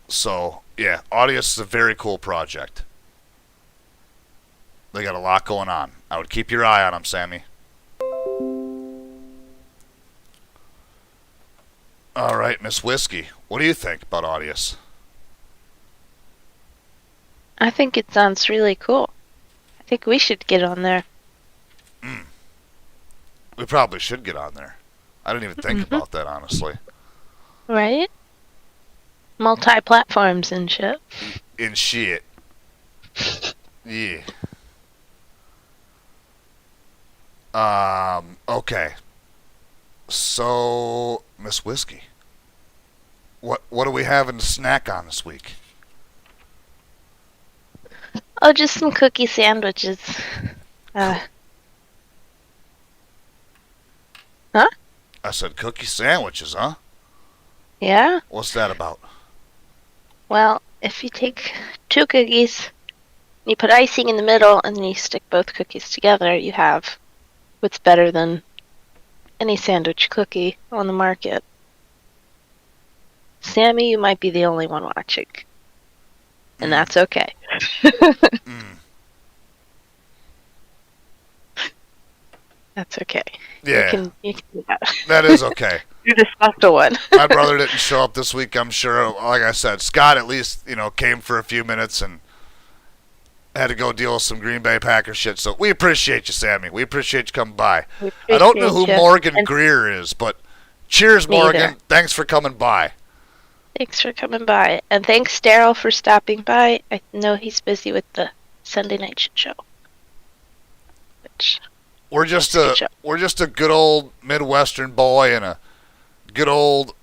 Speaker 1: So, yeah, Audius is a very cool project. They got a lot going on. I would keep your eye on them, Sammy. All right, Miss Whiskey, what do you think about Audius?
Speaker 2: I think it sounds really cool. I think we should get on there.
Speaker 1: We probably should get on there. I didn't even think about that, honestly.
Speaker 2: Right? Multi-platforms and shit.
Speaker 1: In shit. Yeah. Okay. So, Miss Whiskey, what are we having to snack on this week?
Speaker 2: Oh, just some cookie sandwiches. Huh?
Speaker 1: I said cookie sandwiches, huh?
Speaker 2: Yeah?
Speaker 1: What's that about?
Speaker 2: Well, if you take 2 cookies, you put icing in the middle, and then you stick both cookies together, you have what's better than any sandwich cookie on the market. Sammy, you might be the only one watching. And that's okay. That's okay.
Speaker 1: Yeah.
Speaker 2: You can do that.
Speaker 1: That is okay.
Speaker 2: You're the special one.
Speaker 1: My brother didn't show up this week, I'm sure. Like I said, Scott at least, came for a few minutes and had to go deal with some Green Bay Packers shit. So we appreciate you, Sammy. We appreciate you coming by. I don't know who Morgan Greer is, but cheers, Morgan.
Speaker 2: Either.
Speaker 1: Thanks for coming by.
Speaker 2: Thanks for coming by. And thanks, Daryl, for stopping by. I know he's busy with the Sunday night shit show. Which...
Speaker 1: We're just a good old Midwestern boy and a good old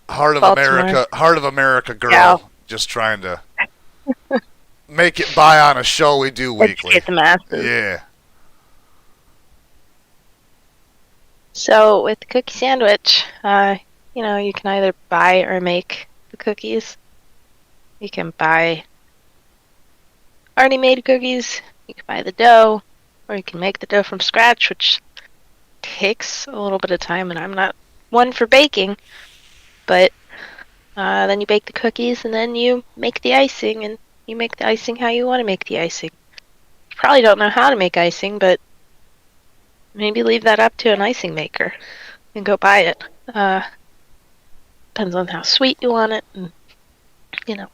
Speaker 1: heart of America girl,
Speaker 2: yeah.
Speaker 1: Just trying to make it by on a show we do weekly.
Speaker 2: Educate the masses.
Speaker 1: Yeah.
Speaker 2: So with the cookie sandwich, you can either buy or make the cookies. You can buy already made cookies. You can buy the dough. Or you can make the dough from scratch, which takes a little bit of time, and I'm not one for baking. But then you bake the cookies, and then you make the icing, and you make the icing how you want to make the icing. You probably don't know how to make icing, but maybe leave that up to an icing maker and go buy it. Depends on how sweet you want it, and And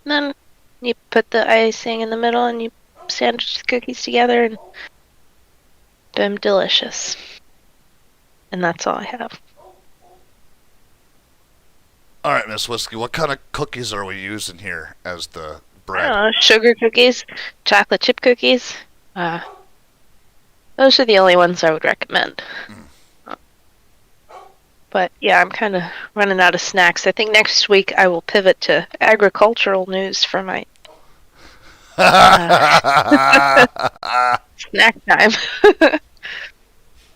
Speaker 2: then you put the icing in the middle, and you sandwich the cookies together, and boom, delicious. And that's all I have.
Speaker 1: All right, Miss Whiskey, what kind of cookies are we using here as the bread?
Speaker 2: I don't know, sugar cookies, chocolate chip cookies. Those are the only ones I would recommend. But yeah, I'm kind of running out of snacks. I think next week I will pivot to agricultural news for my snack time.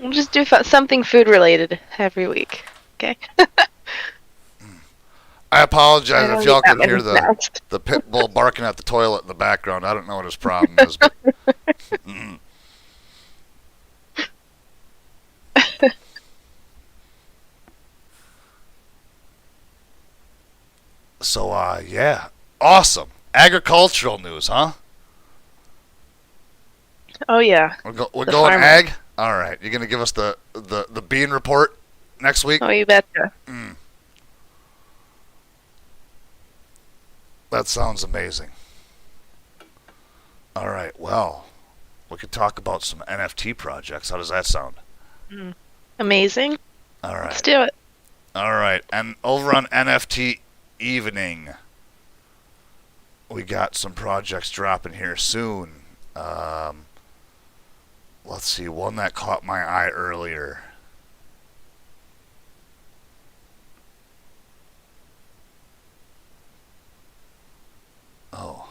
Speaker 2: We'll just do something food related every week. Okay.
Speaker 1: I apologize if y'all can hear
Speaker 2: snacks.
Speaker 1: the pit bull barking at the toilet in the background. I don't know what his problem is. But, So, yeah. Awesome. Agricultural news, huh?
Speaker 2: Oh, yeah.
Speaker 1: We're going ag? All right. You're going to give us the bean report next week?
Speaker 2: Oh, you betcha.
Speaker 1: That sounds amazing. All right. Well, We could talk about some NFT projects. How does that sound?
Speaker 2: Amazing.
Speaker 1: All right.
Speaker 2: Let's do it.
Speaker 1: All right. And over on NFT Evening, we got some projects dropping here soon. Let's see. One that caught my eye earlier. Oh.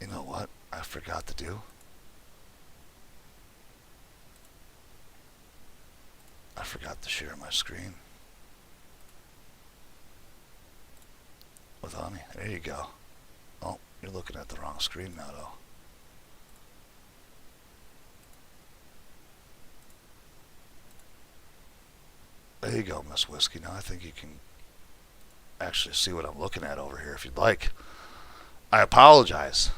Speaker 1: You know what I forgot to do? I forgot to share my screen with Ani. There you go. Oh, you're looking at the wrong screen now, though. There you go, Miss Whiskey. Now I think you can actually see what I'm looking at over here if you'd like. I apologize.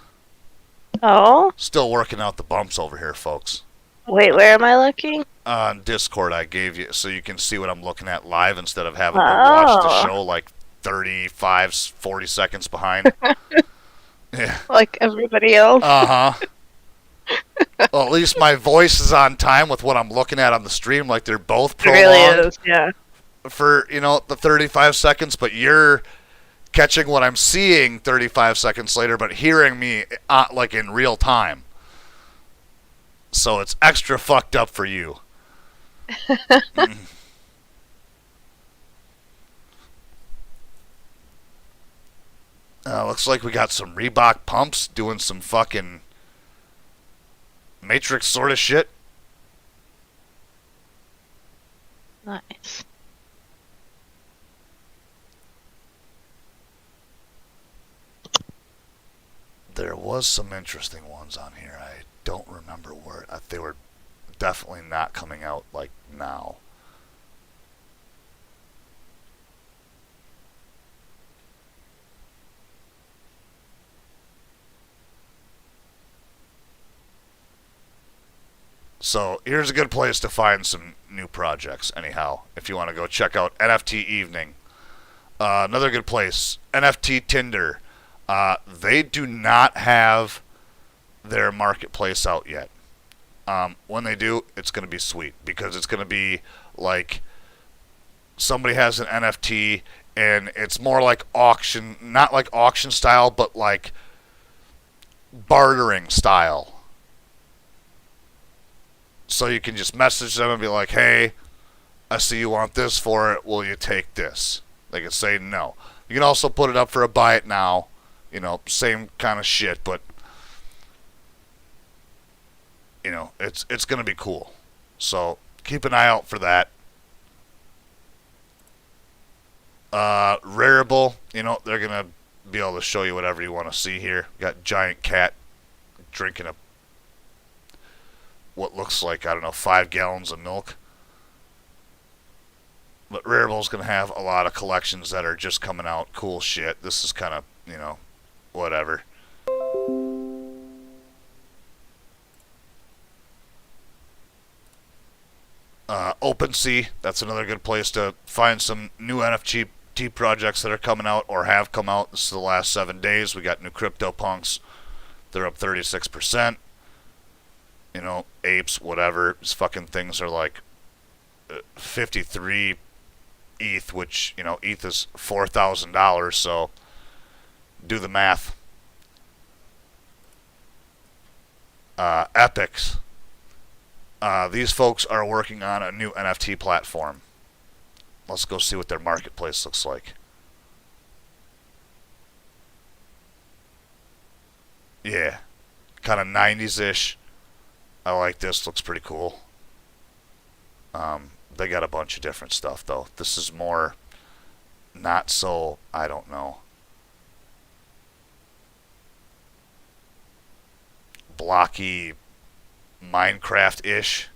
Speaker 2: Oh,
Speaker 1: Still working out the bumps over here, folks.
Speaker 2: wait, where am I looking?
Speaker 1: On Discord, I gave you so you can see what I'm looking at live instead of having to watch the show like 35, 40 seconds behind. Yeah.
Speaker 2: Like everybody else?
Speaker 1: Uh-huh. Well, at least my voice is on time with what I'm looking at on the stream. Like they're both
Speaker 2: It
Speaker 1: prolonged
Speaker 2: really is, yeah.
Speaker 1: for, the 35 seconds, but you're catching what I'm seeing 35 seconds later, but hearing me like in real time. So it's extra fucked up for you. Looks like we got some Reebok pumps doing some fucking Matrix sort of shit.
Speaker 2: Nice.
Speaker 1: There was some interesting ones on here. I don't remember where. They were definitely not coming out like now. So here's a good place to find some new projects, anyhow, if you want to go check out NFT Evening. Another good place, NFT Tinder. They do not have their marketplace out yet. When they do, it's going to be sweet, because it's going to be like somebody has an NFT and it's more like auction, not like auction style, but like bartering style. So you can just message them and be like, hey, I see you want this for it. Will you take this? They can say no. You can also put it up for a buy it now. Same kind of shit, but it's going to be cool. So keep an eye out for that. Rareable, they're going to be able to show you whatever you want to see here. Got giant cat drinking what looks like, 5 gallons of milk. But Rareable's going to have a lot of collections that are just coming out. Cool shit. This is kind of, whatever. OpenSea, that's another good place to find some new NFT projects that are coming out or have come out. This is the last 7 days. We got new CryptoPunks. They're up 36%. Apes, whatever. These fucking things are like 53 ETH, which, ETH is $4,000, so do the math. Epics. These folks are working on a new NFT platform. Let's go see what their marketplace looks like. Yeah. Kind of 90s-ish. I like this. Looks pretty cool. They got a bunch of different stuff, though. This is more not so, I don't know, blocky Minecraft-ish.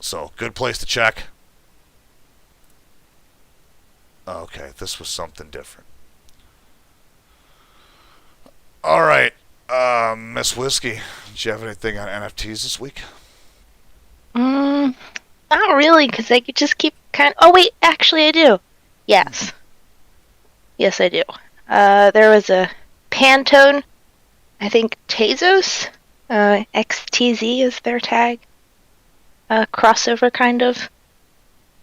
Speaker 1: So, good place to check. Okay, this was something different. Alright, Miss Whiskey, did you have anything on NFTs this week?
Speaker 2: Not really, because I could just keep Oh, wait, actually I do. Yes. Yes, I do. There was a Pantone, I think Tezos, XTZ is their tag. Crossover kind of.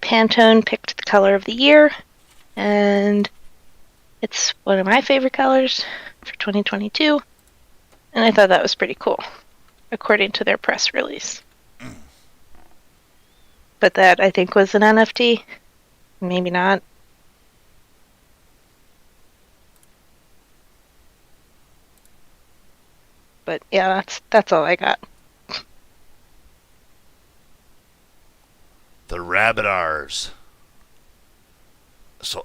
Speaker 2: Pantone picked the color of the year, and it's one of my favorite colors for 2022, and I thought that was pretty cool, according to their press release. But that, I think, was an NFT. Maybe not. But yeah, that's all I got.
Speaker 1: The Rabbit R's. So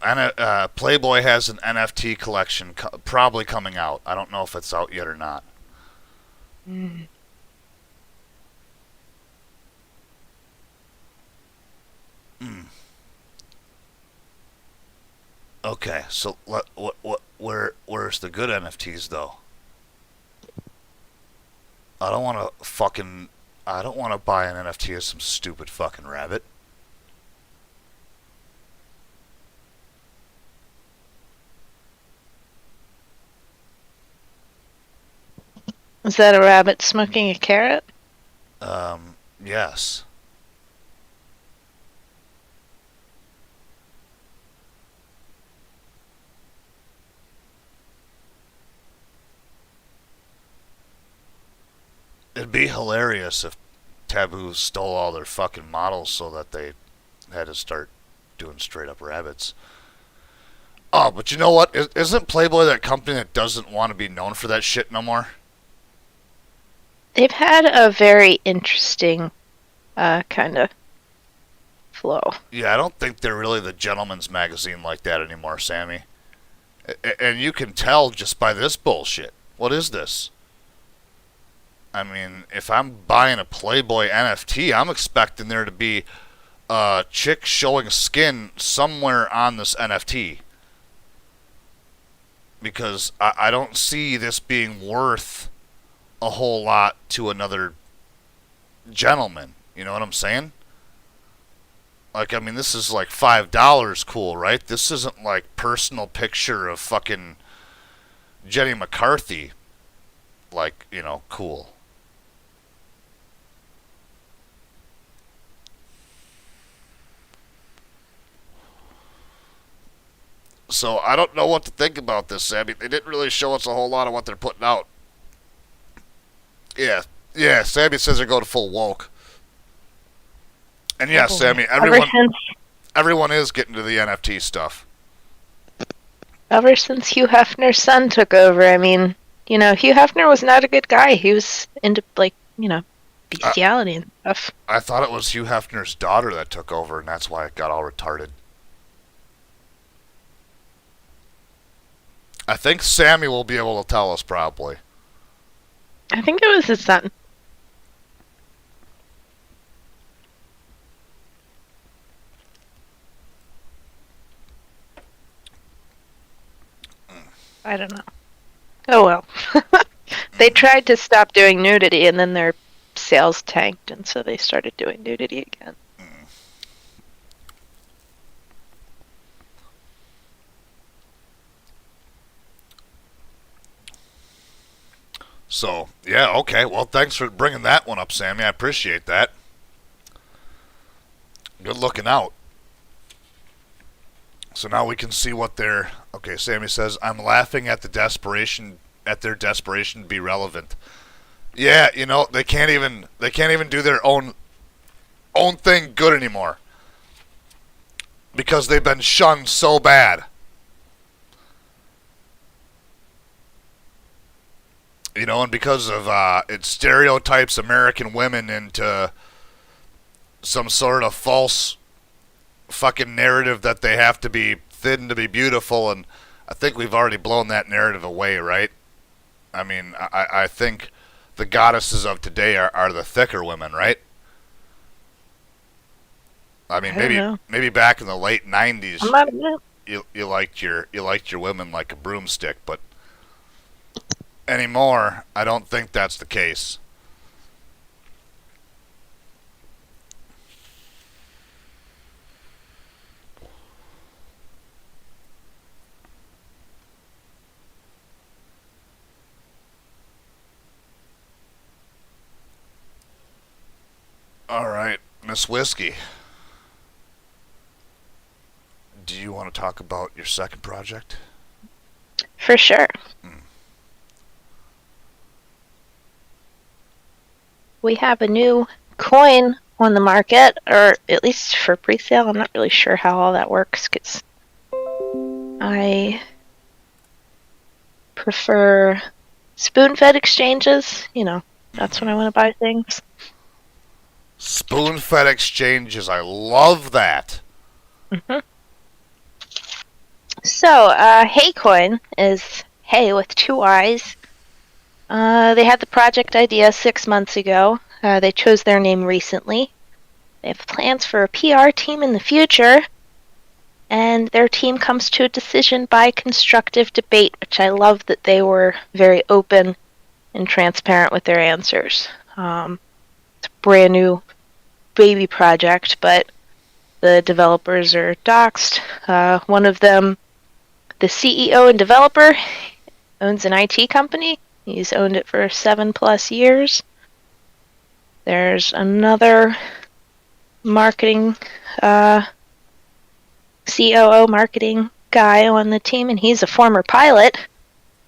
Speaker 1: Playboy has an NFT collection probably coming out. I don't know if it's out yet or not. Okay, so where's the good NFTs though? I don't want to buy an NFT of some stupid fucking rabbit.
Speaker 2: Is that a rabbit smoking a carrot?
Speaker 1: Yes. It'd be hilarious if Taboo stole all their fucking models so that they had to start doing straight up rabbits. Oh, but you know what? Isn't Playboy that company that doesn't want to be known for that shit no more?
Speaker 2: They've had a very interesting kind of flow.
Speaker 1: Yeah, I don't think they're really the gentleman's magazine like that anymore, Sammy. And you can tell just by this bullshit. What is this? I mean, if I'm buying a Playboy NFT, I'm expecting there to be a chick showing skin somewhere on this NFT. Because I don't see this being worth a whole lot to another gentleman. You know what I'm saying? Like, I mean, this is like $5 cool, right? This isn't like personal picture of fucking Jenny McCarthy. Like, you know, cool. So I don't know what to think about this, Sammy. They didn't really show us a whole lot of what they're putting out. Yeah, Sammy says they're going full woke. And yeah, Sammy, everyone is getting to the NFT stuff.
Speaker 2: Ever since Hugh Hefner's son took over, I mean, you know, Hugh Hefner was not a good guy. He was into, like, you know, bestiality and stuff.
Speaker 1: I thought it was Hugh Hefner's daughter that took over, and that's why it got all retarded. I think Sammy will be able to tell us probably.
Speaker 2: I think it was his son. I don't know. Oh well. They tried to stop doing nudity and then their sales tanked and so they started doing nudity again.
Speaker 1: So, yeah, okay. Well, thanks for bringing that one up, Sammy. I appreciate that. Good looking out. So now we can see what they're... Okay, Sammy says, I'm laughing at their desperation to be relevant. Yeah, you know, they can't even do their own thing good anymore. Because they've been shunned so bad. You know, and because of it stereotypes American women into some sort of false fucking narrative that they have to be thin to be beautiful, and I think we've already blown that narrative away, right? I mean, I think the goddesses of today are the thicker women, right? I mean, maybe back in the late '90s, you liked your women like a broomstick, but anymore, I don't think that's the case. Miss Whiskey, do you want to talk about your second project?
Speaker 2: For sure. We have a new coin on the market, or at least for pre-sale. I'm not really sure how all that works because I prefer spoon-fed exchanges. That's when I want to buy things.
Speaker 1: Spoon-fed exchanges. I love that.
Speaker 2: Mm-hmm. So, HEYY coin is hey with 2 eyes. They had the project idea 6 months ago. They chose their name recently. They have plans for a PR team in the future. And their team comes to a decision by constructive debate, which I love that they were very open and transparent with their answers. It's a brand new baby project, but the developers are doxxed. One of them, the CEO and developer, owns an IT company. He's owned it for 7+ years. There's another marketing, COO marketing guy on the team, and he's a former pilot.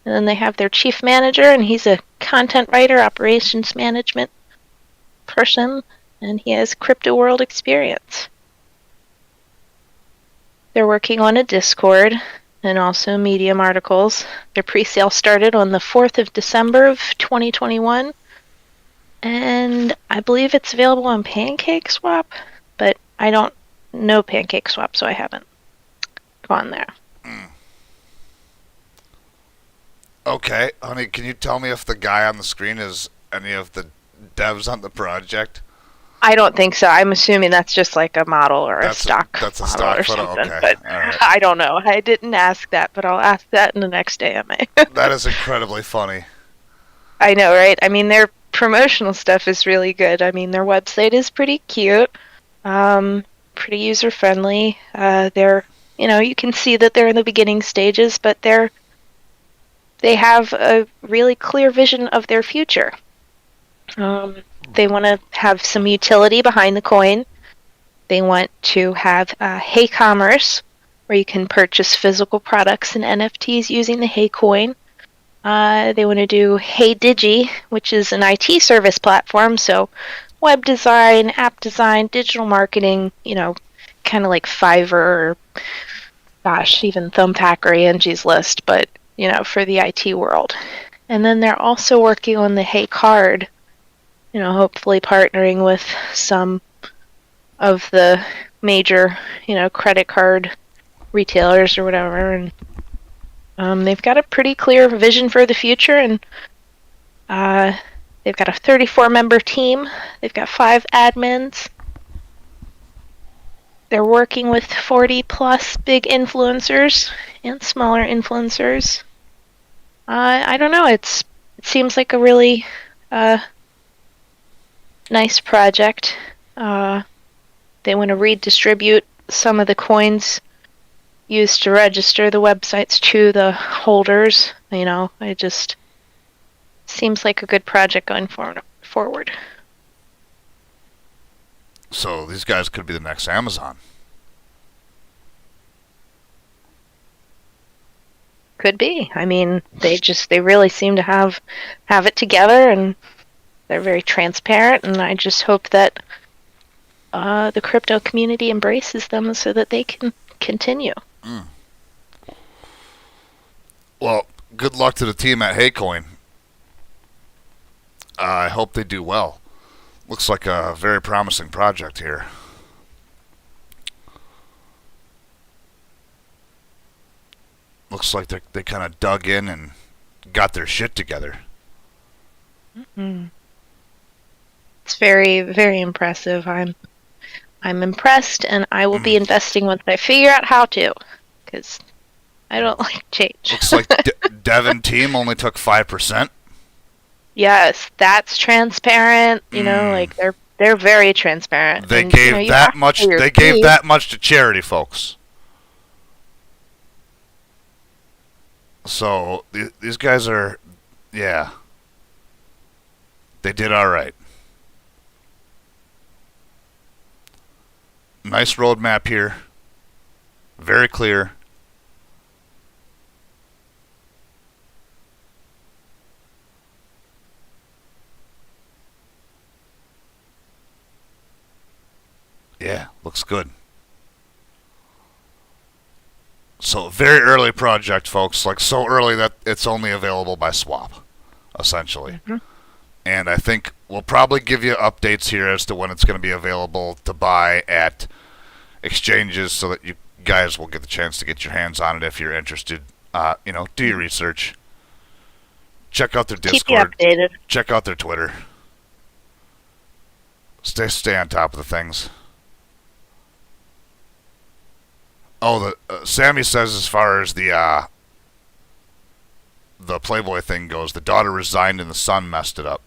Speaker 2: And then they have their chief manager, and he's a content writer, operations management person, and he has crypto world experience. They're working on a Discord and also Medium articles. Their pre-sale started on the 4th of December of 2021, and I believe it's available on PancakeSwap, but I don't know PancakeSwap, so I haven't gone there.
Speaker 1: Okay, honey, can you tell me if the guy on the screen is any of the devs on the project?
Speaker 2: I don't think so. I'm assuming that's just like a model or a stock
Speaker 1: That's a
Speaker 2: model
Speaker 1: stock
Speaker 2: or
Speaker 1: photo.
Speaker 2: something.
Speaker 1: Okay,
Speaker 2: But
Speaker 1: all right.
Speaker 2: I don't know. I didn't ask that, but I'll ask that in the next AMA.
Speaker 1: That is incredibly funny.
Speaker 2: I know, right? I mean, their promotional stuff is really good. I mean, their website is pretty cute, pretty user friendly. They're, you can see that they're in the beginning stages, but they have a really clear vision of their future. They want to have some utility behind the coin. They want to have HEYY Commerce, where you can purchase physical products and NFTs using the HEYY coin. They want to do HEYY, which is an IT service platform, so web design, app design, digital marketing, kind of like Fiverr or, gosh, even Thumbtack or Angie's List, but, for the IT world. And then they're also working on the HEYY Card, hopefully partnering with some of the major, credit card retailers or whatever. And they've got a pretty clear vision for the future, and they've got a 34-member team. They've got 5 admins. They're working with 40+ big influencers and smaller influencers. I don't know. It seems like a really nice project. They want to redistribute some of the coins used to register the websites to the holders. It just seems like a good project going forward.
Speaker 1: So these guys could be the next Amazon.
Speaker 2: Could be. I mean, they really seem to have it together, and they're very transparent, and I just hope that the crypto community embraces them so that they can continue.
Speaker 1: Well, good luck to the team at HEYY. I hope they do well. Looks like a very promising project here. Looks like they kind of dug in and got their shit together.
Speaker 2: Mm-hmm. It's very, very impressive. I'm impressed, and I will be investing once I figure out how to, because I don't like change.
Speaker 1: Looks like Devon team only took 5%.
Speaker 2: Yes, that's transparent. Like they're very transparent.
Speaker 1: They
Speaker 2: and,
Speaker 1: gave that much. They gave that much to charity, folks. So these guys are, yeah. They did all right. Nice roadmap here. Very clear. Yeah, looks good. So, very early project, folks. Like, so early that it's only available by swap, essentially.
Speaker 2: Mm-hmm.
Speaker 1: And I think we'll probably give you updates here as to when it's going to be available to buy at exchanges so that you guys will get the chance to get your hands on it if you're interested. Do your research. Check out their Discord.
Speaker 2: Keep you updated.
Speaker 1: Check out their Twitter. Stay on top of the things. Oh, Sammy says as far as the Playboy thing goes, the daughter resigned and the son messed it up.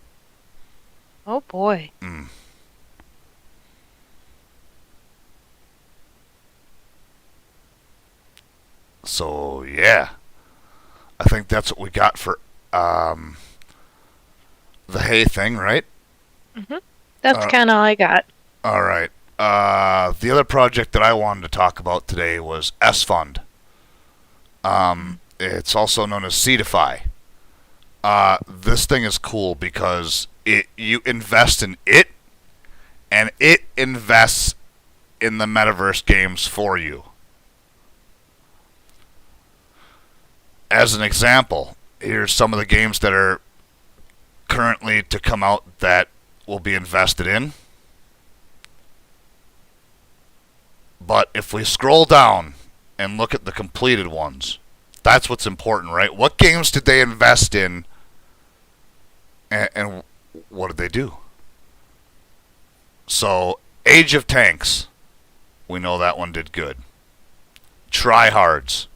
Speaker 2: Oh boy.
Speaker 1: So yeah, I think that's what we got for the hay thing, right?
Speaker 2: Mm-hmm. That's kind of all I got.
Speaker 1: All right. The other project that I wanted to talk about today was SFUND. It's also known as Seedify. This thing is cool because you invest in it, and it invests in the metaverse games for you. As an example, here's some of the games that are currently to come out that will be invested in. But if we scroll down and look at the completed ones, that's what's important, right? What games did they invest in, and what did they do? So, Age of Tanks, we know that one did good. Tryhards,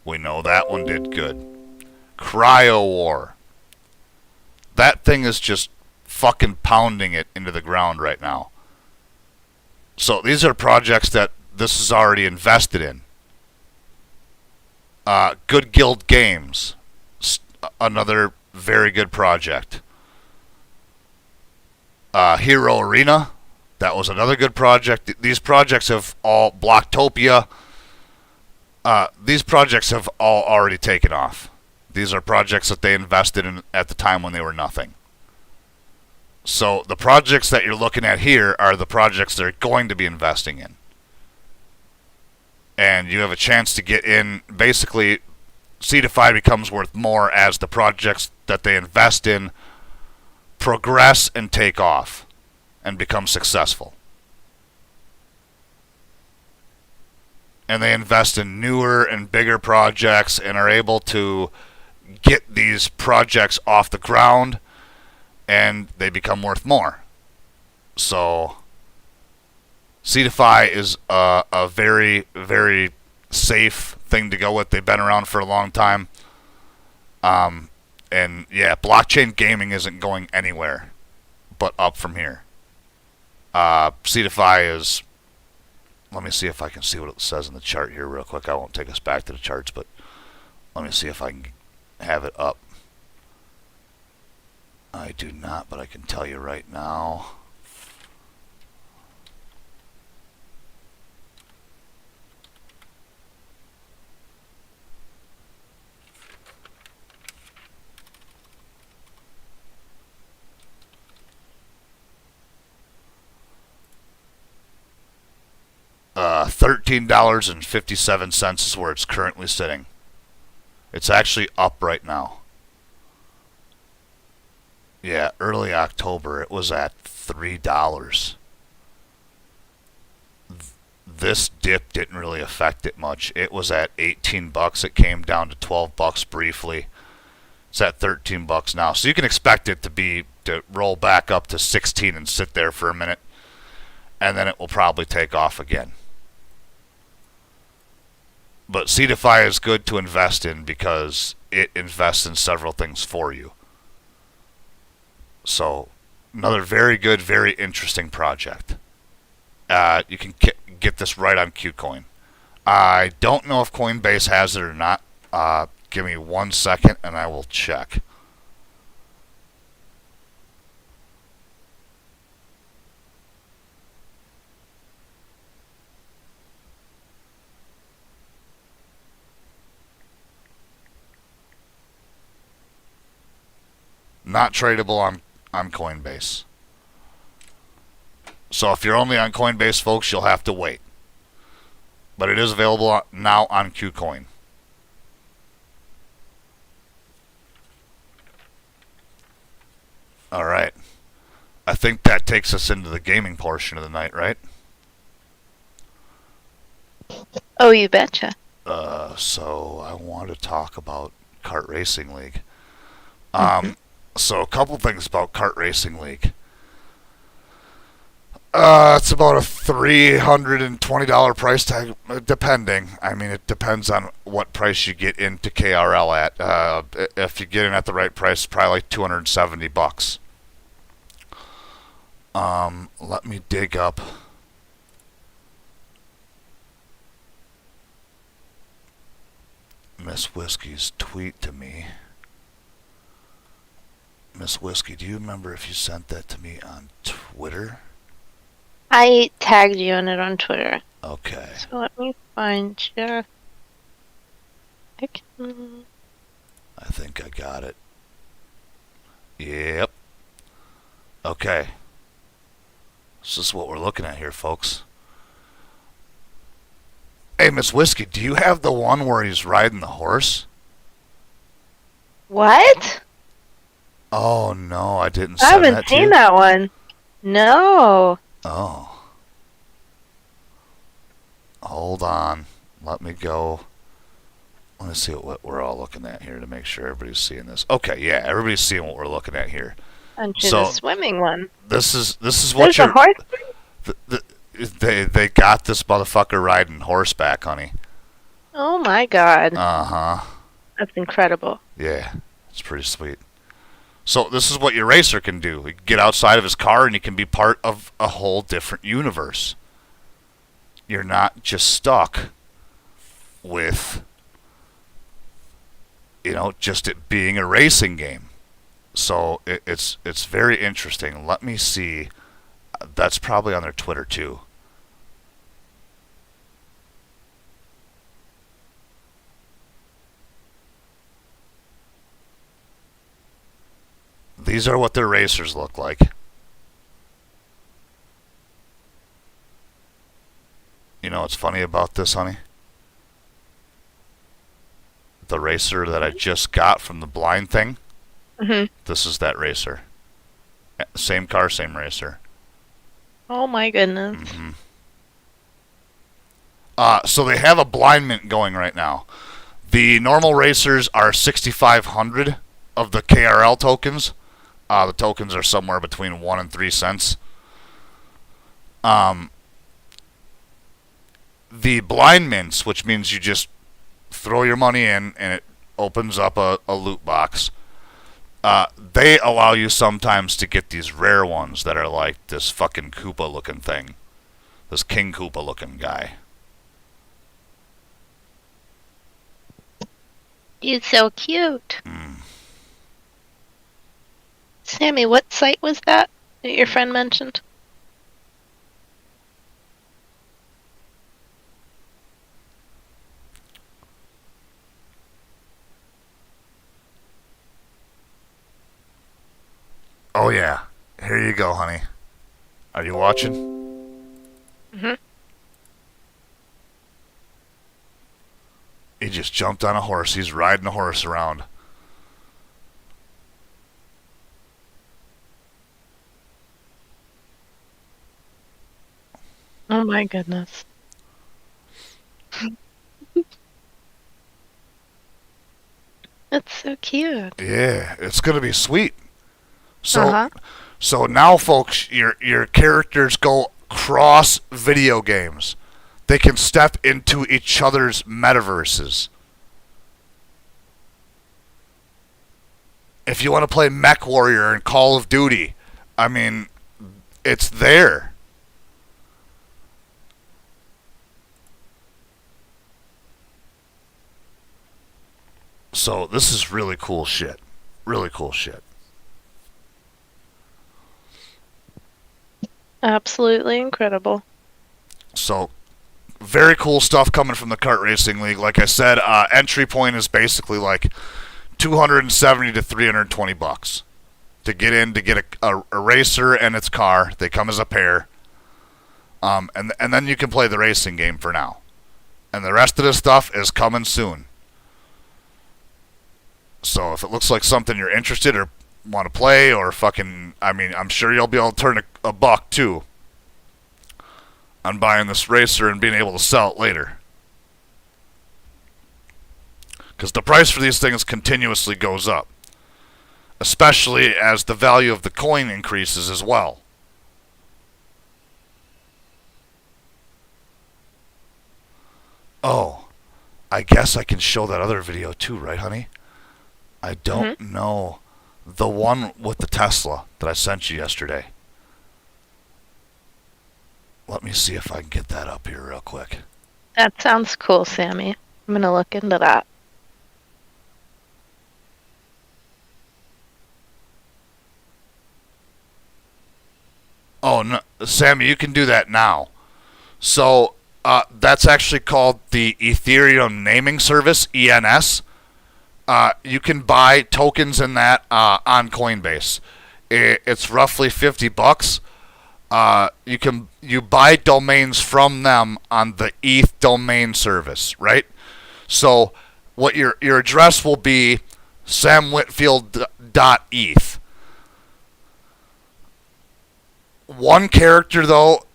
Speaker 1: we know that one did good. Cryo War, that thing is just fucking pounding it into the ground right now. So these are projects that this is already invested in. Good Guild Games, another very good project. Hero Arena, that was another good project. These projects have all... Blocktopia, these projects have all already taken off. These are projects that they invested in at the time when they were nothing. So the projects that you're looking at here are the projects they're going to be investing in. And you have a chance to get in. Basically, Seedify becomes worth more as the projects that they invest in progress and take off and become successful. And they invest in newer and bigger projects and are able to get these projects off the ground, and they become worth more. So Seedify is a very, very safe thing to go with. They've been around for a long time. And yeah, blockchain gaming isn't going anywhere but up from here. Seedify is... Let me see if I can see what it says in the chart here real quick. I won't take us back to the charts, but let me see if I can have it up. I do not, but I can tell you right now. $13.57 is where it's currently sitting. It's actually up right now. Yeah, early October it was at $3. This dip didn't really affect it much. It was at 18 bucks. It came down to 12 bucks briefly. It's at 13 bucks now. So you can expect it to roll back up to 16 and sit there for a minute, and then it will probably take off again. But Seedify is good to invest in because it invests in several things for you. So, another very good, very interesting project. You can get this right on Kucoin. I don't know if Coinbase has it or not. Give me 1 second and I will check. not tradable on Coinbase. So if you're only on Coinbase, folks, you'll have to wait. But it is available now on Kucoin. All right. I think that takes us into the gaming portion of the night, right?
Speaker 2: Oh, you betcha.
Speaker 1: So I want to talk about Kart Racing League. So a couple things about Kart Racing League. It's about a $320 price tag, depending. I mean, it depends on what price you get into KRL at. If you get in at the right price, probably like $270. Let me dig up Miss Whiskey's tweet to me. Miss Whiskey, do you remember if you sent that to me on Twitter?
Speaker 2: I tagged you in it on Twitter.
Speaker 1: Okay.
Speaker 2: So let me find you.
Speaker 1: I think I got it. Yep. Okay. This is what we're looking at here, folks. Hey, Miss Whiskey, do you have the one where he's riding the horse?
Speaker 2: What?
Speaker 1: Oh, no, I didn't
Speaker 2: I
Speaker 1: send that
Speaker 2: haven't
Speaker 1: to you.
Speaker 2: seen that one. No.
Speaker 1: Oh. Hold on. Let me go. Let me see what we're all looking at here to make sure everybody's seeing this. Okay, yeah, everybody's seeing what we're looking at here.
Speaker 2: And
Speaker 1: So,
Speaker 2: the swimming one.
Speaker 1: This is what
Speaker 2: There's a horse.
Speaker 1: they got this motherfucker riding horseback, honey.
Speaker 2: Oh my god.
Speaker 1: Uh-huh.
Speaker 2: That's incredible.
Speaker 1: Yeah, it's pretty sweet. So this is what your racer can do. He can get outside of his car and he can be part of a whole different universe. You're not just stuck with, just it being a racing game. So it's very interesting. Let me see. That's probably on their Twitter too. These are what their racers look like. You know what's funny about this, honey? The racer that I just got from the blind thing. This is that racer. Same car, same racer.
Speaker 2: Oh my goodness.
Speaker 1: So they have a blind mint going right now. The normal racers are 6,500 of the KRL tokens. The tokens are somewhere between 1 and 3 cents. The blind mints, which means you just throw your money in and it opens up a loot box. They allow you sometimes to get these rare ones that are like this fucking Koopa looking thing. This King Koopa looking guy.
Speaker 2: He's so cute. Sammy, what site was that your friend mentioned?
Speaker 1: Oh yeah. Here you go, honey. Are you watching? He just jumped on a horse. He's riding a horse around.
Speaker 2: Oh my goodness. That's so cute.
Speaker 1: Yeah, it's gonna be sweet. So,
Speaker 2: Uh-huh.
Speaker 1: so now, folks, your characters go cross video games. They can step into each other's metaverses. If you want to play Mech Warrior in Call of Duty, I mean, it's there. So this is really cool shit. Really cool shit.
Speaker 2: Absolutely incredible.
Speaker 1: So, very cool stuff coming from the Kart Racing League. Like I said, entry point is basically like $270 to $320. to get in to get a racer and its car. They come as a pair. And then you can play the racing game for now. And the rest of this stuff is coming soon. So if it looks like something you're interested or want to play or fucking... I mean, I'm sure you'll be able to turn a buck, too, on buying this racer and being able to sell it later. Because the price for these things continuously goes up. Especially as the value of the coin increases as well. Oh, I guess I can show that other video too, right, honey? I don't know. The one with the Tesla that I sent you yesterday. Let me see if I can get that up here real quick.
Speaker 2: That sounds cool, Sammy. I'm going to look into that.
Speaker 1: Oh, no, Sammy, you can do that now. So, that's actually called the Ethereum Naming Service, ENS. You can buy tokens in that on Coinbase. It's roughly $50. You buy domains from them on the ETH domain service, right? So what your address will be samwhitfield.eth. One character though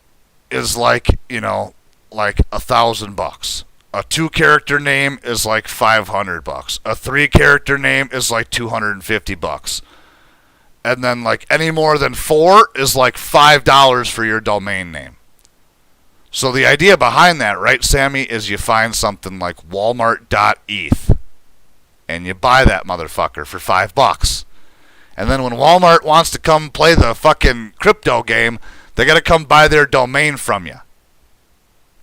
Speaker 1: is like $1,000. A 2-character name is like $500. A 3-character name is like $250. And then like any more than 4 is like $5 for your domain name. So the idea behind that, right, Sammy, is you find something like Walmart.eth and you buy that motherfucker for $5. And then when Walmart wants to come play the fucking crypto game, they got to come buy their domain from you.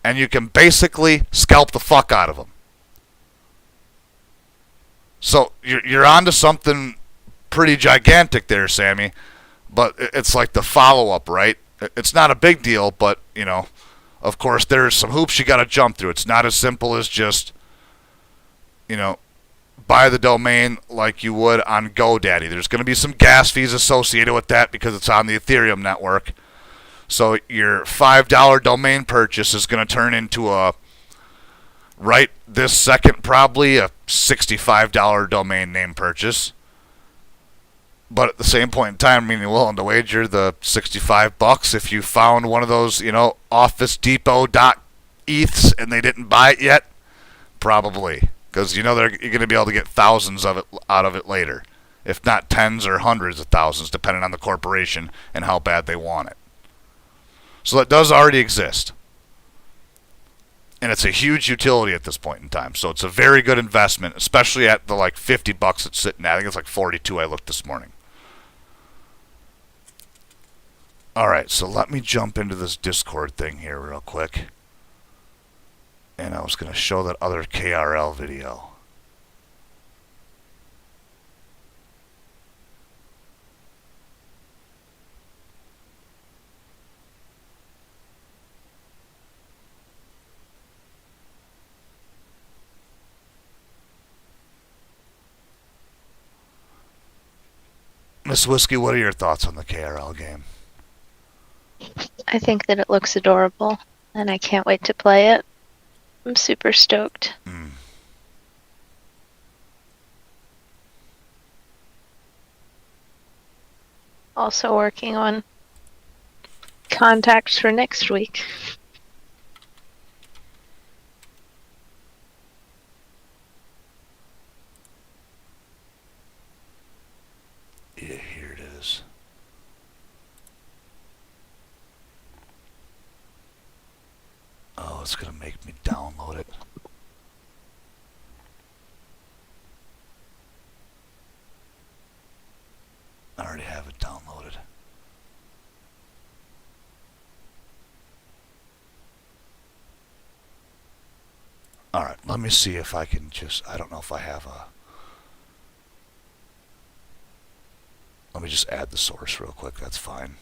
Speaker 1: And you can basically scalp the fuck out of them. So you're onto something pretty gigantic there, Sammy. But it's like the follow-up, right? It's not a big deal, but, of course, there's some hoops you got to jump through. It's not as simple as just, buy the domain like you would on GoDaddy. There's going to be some gas fees associated with that because it's on the Ethereum network. So your $5 domain purchase is going to turn into right this second, probably a $65 domain name purchase. But at the same point in time, you're willing to wager the $65 if you found one of those, Office Depot.eths and they didn't buy it yet? Probably. Because you're going to be able to get thousands of it out of it later. If not tens or hundreds of thousands, depending on the corporation and how bad they want it. So that does already exist. And it's a huge utility at this point in time. So it's a very good investment, especially at the like $50 it's sitting at. I think it's like 42 I looked this morning. Alright, so let me jump into this Discord thing here real quick. And I was going to show that other KRL video. Miss Whiskey, what are your thoughts on the KRL game?
Speaker 2: I think that it looks adorable, and I can't wait to play it. I'm super stoked. Also working on contacts for next week.
Speaker 1: Yeah, here it is. Oh, it's going to make me download it. I already have it downloaded. Alright, let me see if I can I don't know if I have a... Let me just add the source real quick, that's fine.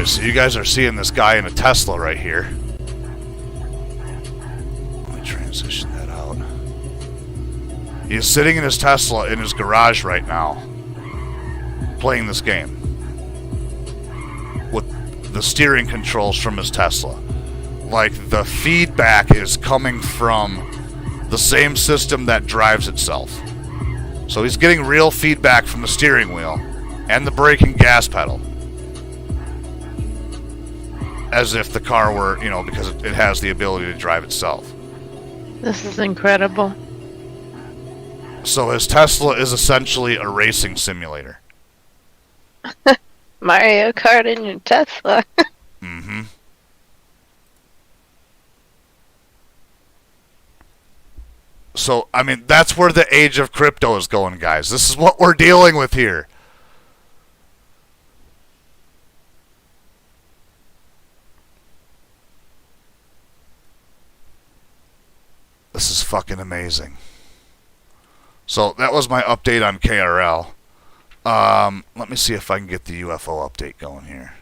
Speaker 1: Alright, so you guys are seeing this guy in a Tesla right here. Let me transition that out. He's sitting in his Tesla in his garage right now, playing this game with the steering controls from his Tesla. Like, the feedback is coming from the same system that drives itself. So he's getting real feedback from the steering wheel and the brake and gas pedal. As if the car were, you know, because it has the ability to drive itself.
Speaker 2: This is incredible.
Speaker 1: So his Tesla is essentially a racing simulator.
Speaker 2: Mario Kart in your Tesla.
Speaker 1: Mm-hmm. So, I mean, that's where the age of crypto is going, guys. This is what we're dealing with here. This is fucking amazing. So, that was my update on KRL. Let me see if I can get the UFO update going here.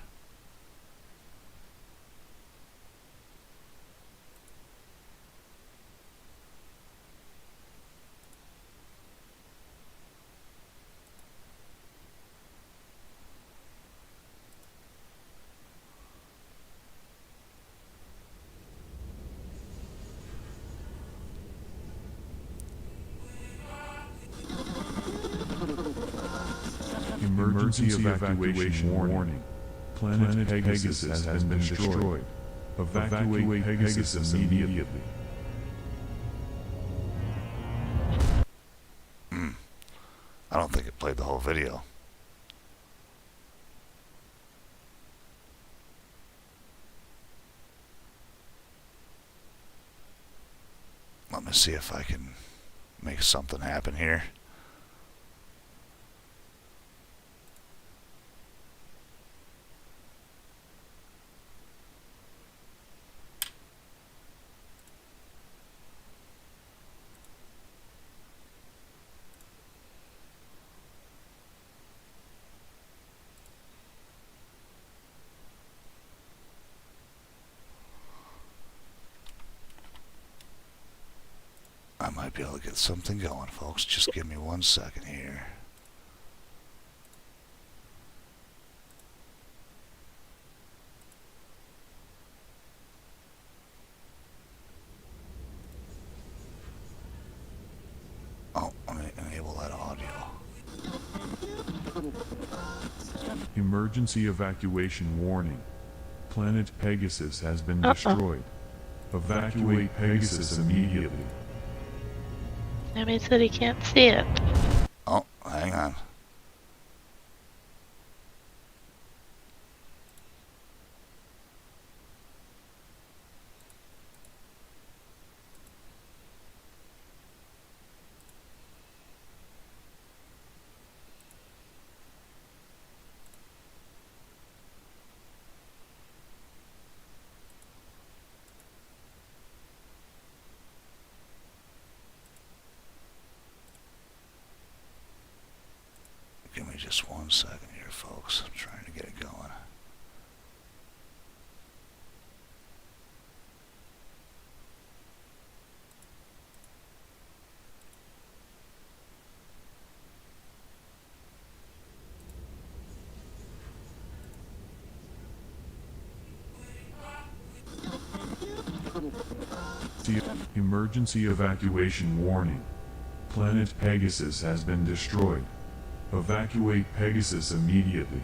Speaker 4: Emergency evacuation warning. Planet Pegasus has been destroyed. Evacuate Pegasus immediately.
Speaker 1: I don't think it played the whole video. Let me see if I can make something happen here. I might be able to get something going, folks. Just give me 1 second here. Oh, let me enable that audio.
Speaker 4: Emergency evacuation warning. Planet Pegasus has been destroyed. Evacuate Pegasus immediately.
Speaker 2: Nobody said he can't see it.
Speaker 1: Oh, hang on. Give me just 1 second here, folks. I'm trying to get it going.
Speaker 4: Emergency evacuation warning. Planet Pegasus has been destroyed. Evacuate Pegasus immediately.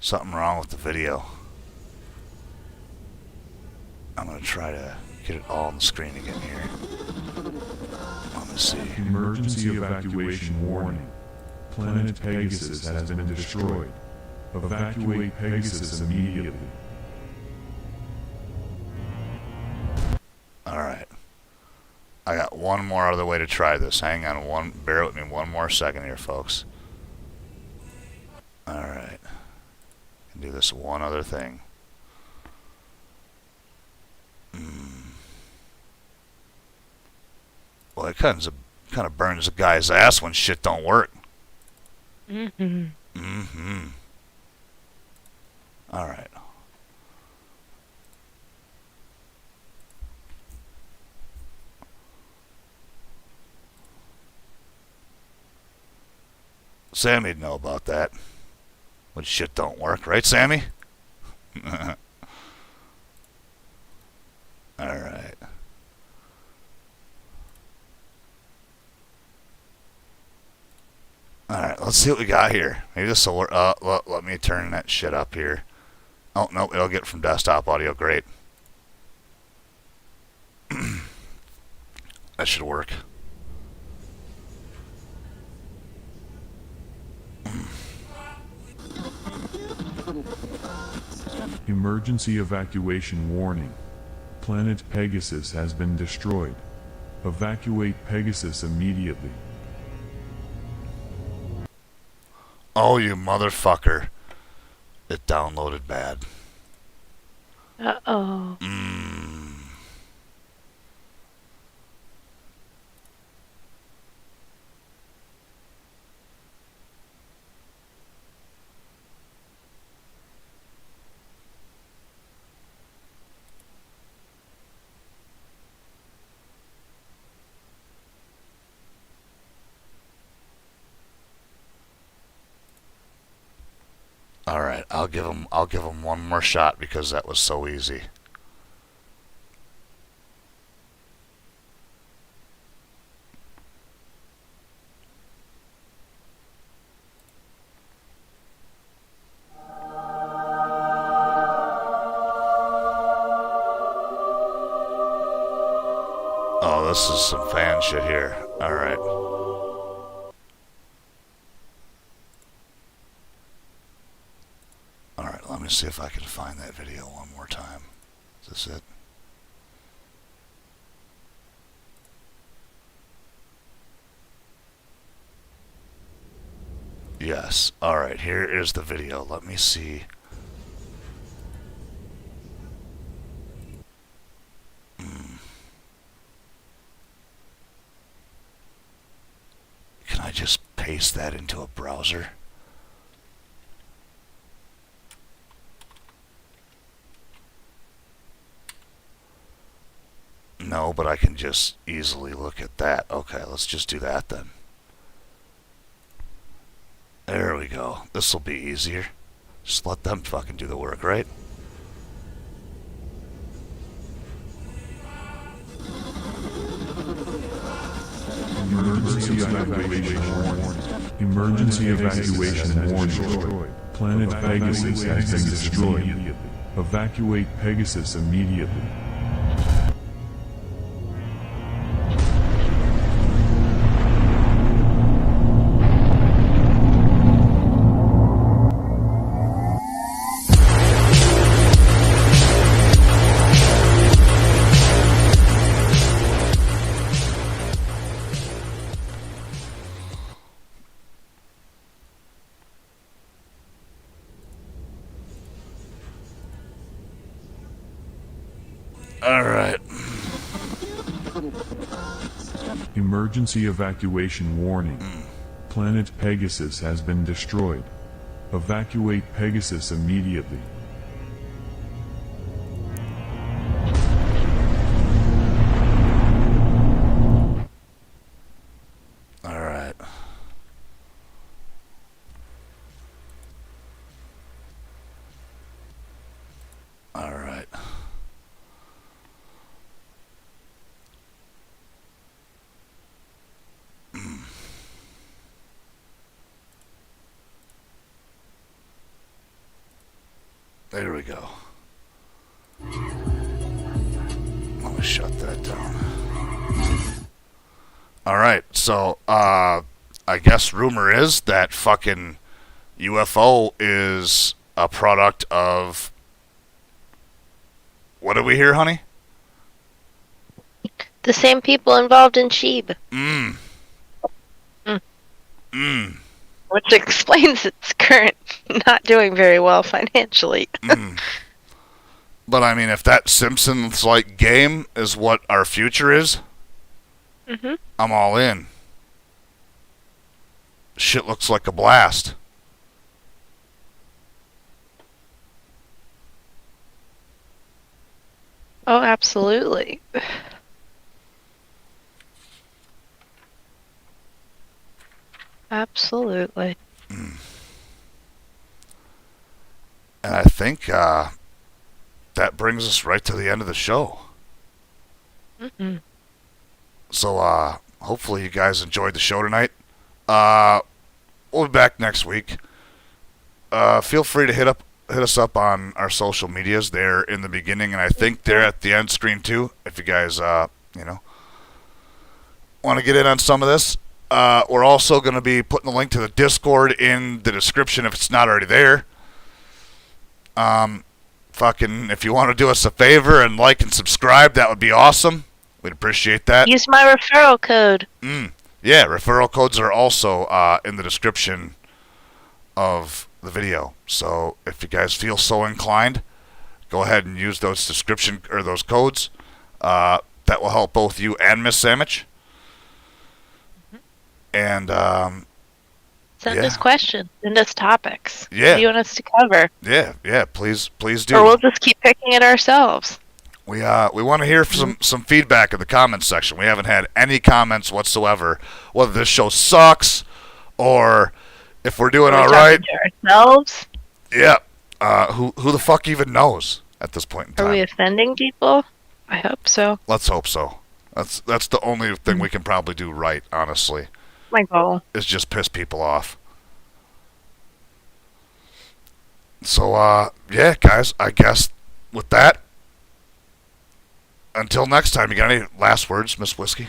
Speaker 1: Something wrong with the video. I'm going to try to get it all on the screen again here. Let me see.
Speaker 4: Emergency evacuation warning. Planet Pegasus has been destroyed. Evacuate Pegasus immediately.
Speaker 1: Alright. I got one more other way to try this. Hang on, bear with me 1 more second here, folks. Alright. Can do this one other thing. Well, it Kind of burns a guy's ass when shit don't work. All right. Sammy'd know about that when shit don't work, right, Sammy? All right. All right, let's see what we got here. Maybe this will work. Let me turn that shit up here. Oh, no, it'll get from desktop audio. Great. That should work.
Speaker 4: Emergency evacuation warning. Planet Pegasus has been destroyed. Evacuate Pegasus immediately.
Speaker 1: Oh, you motherfucker. It downloaded bad.
Speaker 2: Uh-oh.
Speaker 1: All right, I'll give him one more shot because that was so easy. Oh, this is some fan shit here. All right. Alright, let me see if I can find that video one more time. Is this it? Yes. Alright, here is the video. Let me see. Can I just paste that into a browser? No, but I can just easily look at that. Okay, let's just do that then. There we go. This will be easier. Just let them fucking do the work, right?
Speaker 4: Emergency evacuation warning. Emergency evacuation warning. Planet Pegasus has been destroyed. Evacuate Pegasus immediately.
Speaker 1: Alright.
Speaker 4: Emergency evacuation warning. Planet Pegasus has been destroyed. Evacuate Pegasus immediately.
Speaker 1: Alright. Alright. There we go. Let me shut that down. Alright, so, I guess rumor is that fucking UFO is a product of... What did we hear, honey?
Speaker 2: The same people involved in Sheeb. Which explains its current not doing very well financially.
Speaker 1: But I mean, if that Simpsons-like game is what our future is, I'm all in. shit looks like a blast.
Speaker 2: Oh, absolutely. Absolutely.
Speaker 1: And I think that brings us right to the end of the show.
Speaker 2: Mm-mm.
Speaker 1: So hopefully you guys enjoyed the show tonight. We'll be back next week. Feel free to hit us up on our social medias. They're in the beginning, and I think they're at the end screen too. If you guys want to get in on some of this, we're also going to be putting the link to the Discord in the description if it's not already there. If you want to do us a favor and like and subscribe, that would be awesome. We'd appreciate that.
Speaker 2: Use my referral code.
Speaker 1: Yeah, referral codes are also in the description of the video. So if you guys feel so inclined, go ahead and use those description or those codes. That will help both you and Miss Sandwich. And
Speaker 2: Send us questions. Send us topics.
Speaker 1: Yeah.
Speaker 2: What do you want us to cover?
Speaker 1: Yeah, please do.
Speaker 2: Or we'll just keep picking it ourselves.
Speaker 1: We want to hear some feedback in the comments section. We haven't had any comments whatsoever, whether this show sucks or if we're doing all right.
Speaker 2: Ourselves?
Speaker 1: Yeah. Who the fuck even knows at this point in time?
Speaker 2: Are we offending people? I hope so.
Speaker 1: Let's hope so. That's the only thing we can probably do right, honestly.
Speaker 2: My goal
Speaker 1: is just piss people off. So yeah, guys, I guess with that, until next time, you got any last words, Miss Whiskey?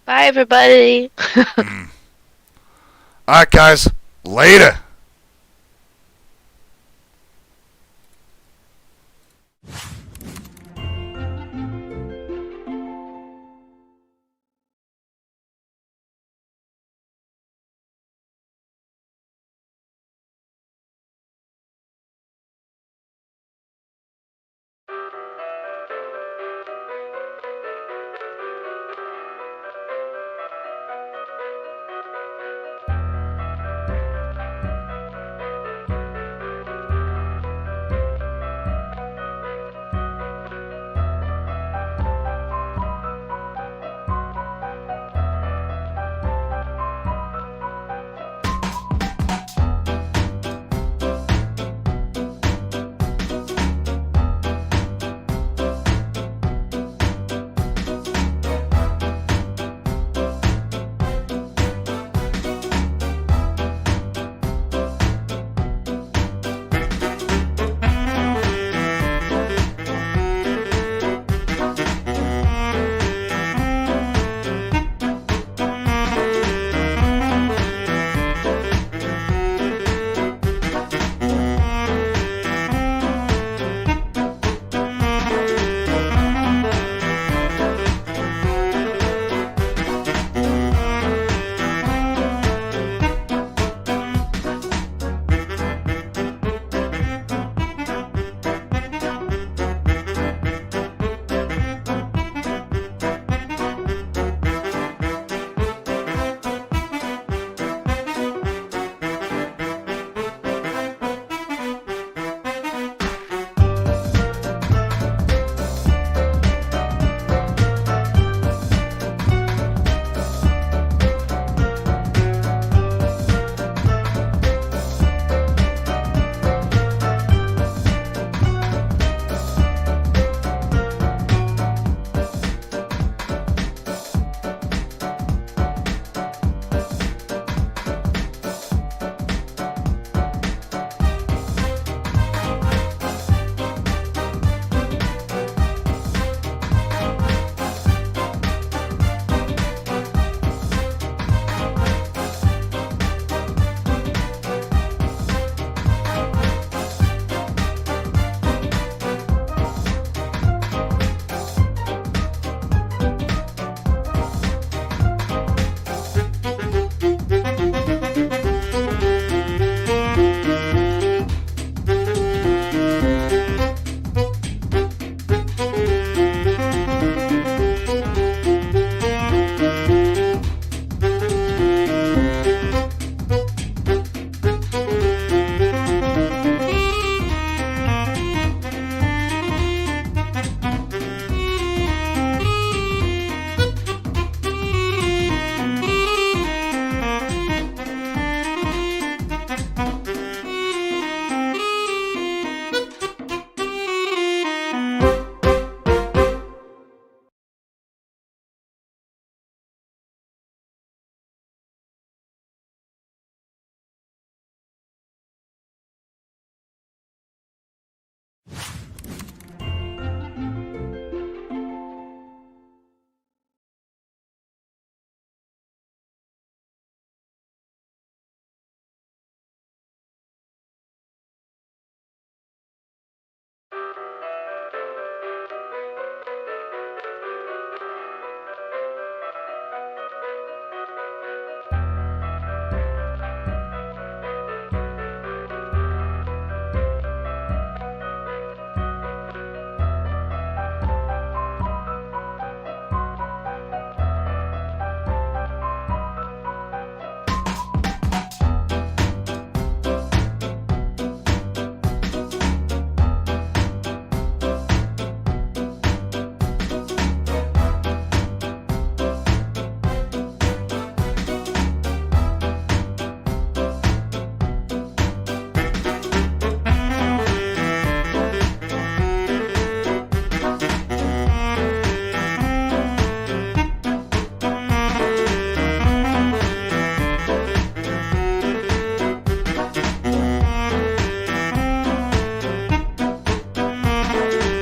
Speaker 2: Bye, everybody.
Speaker 1: All right, guys, later.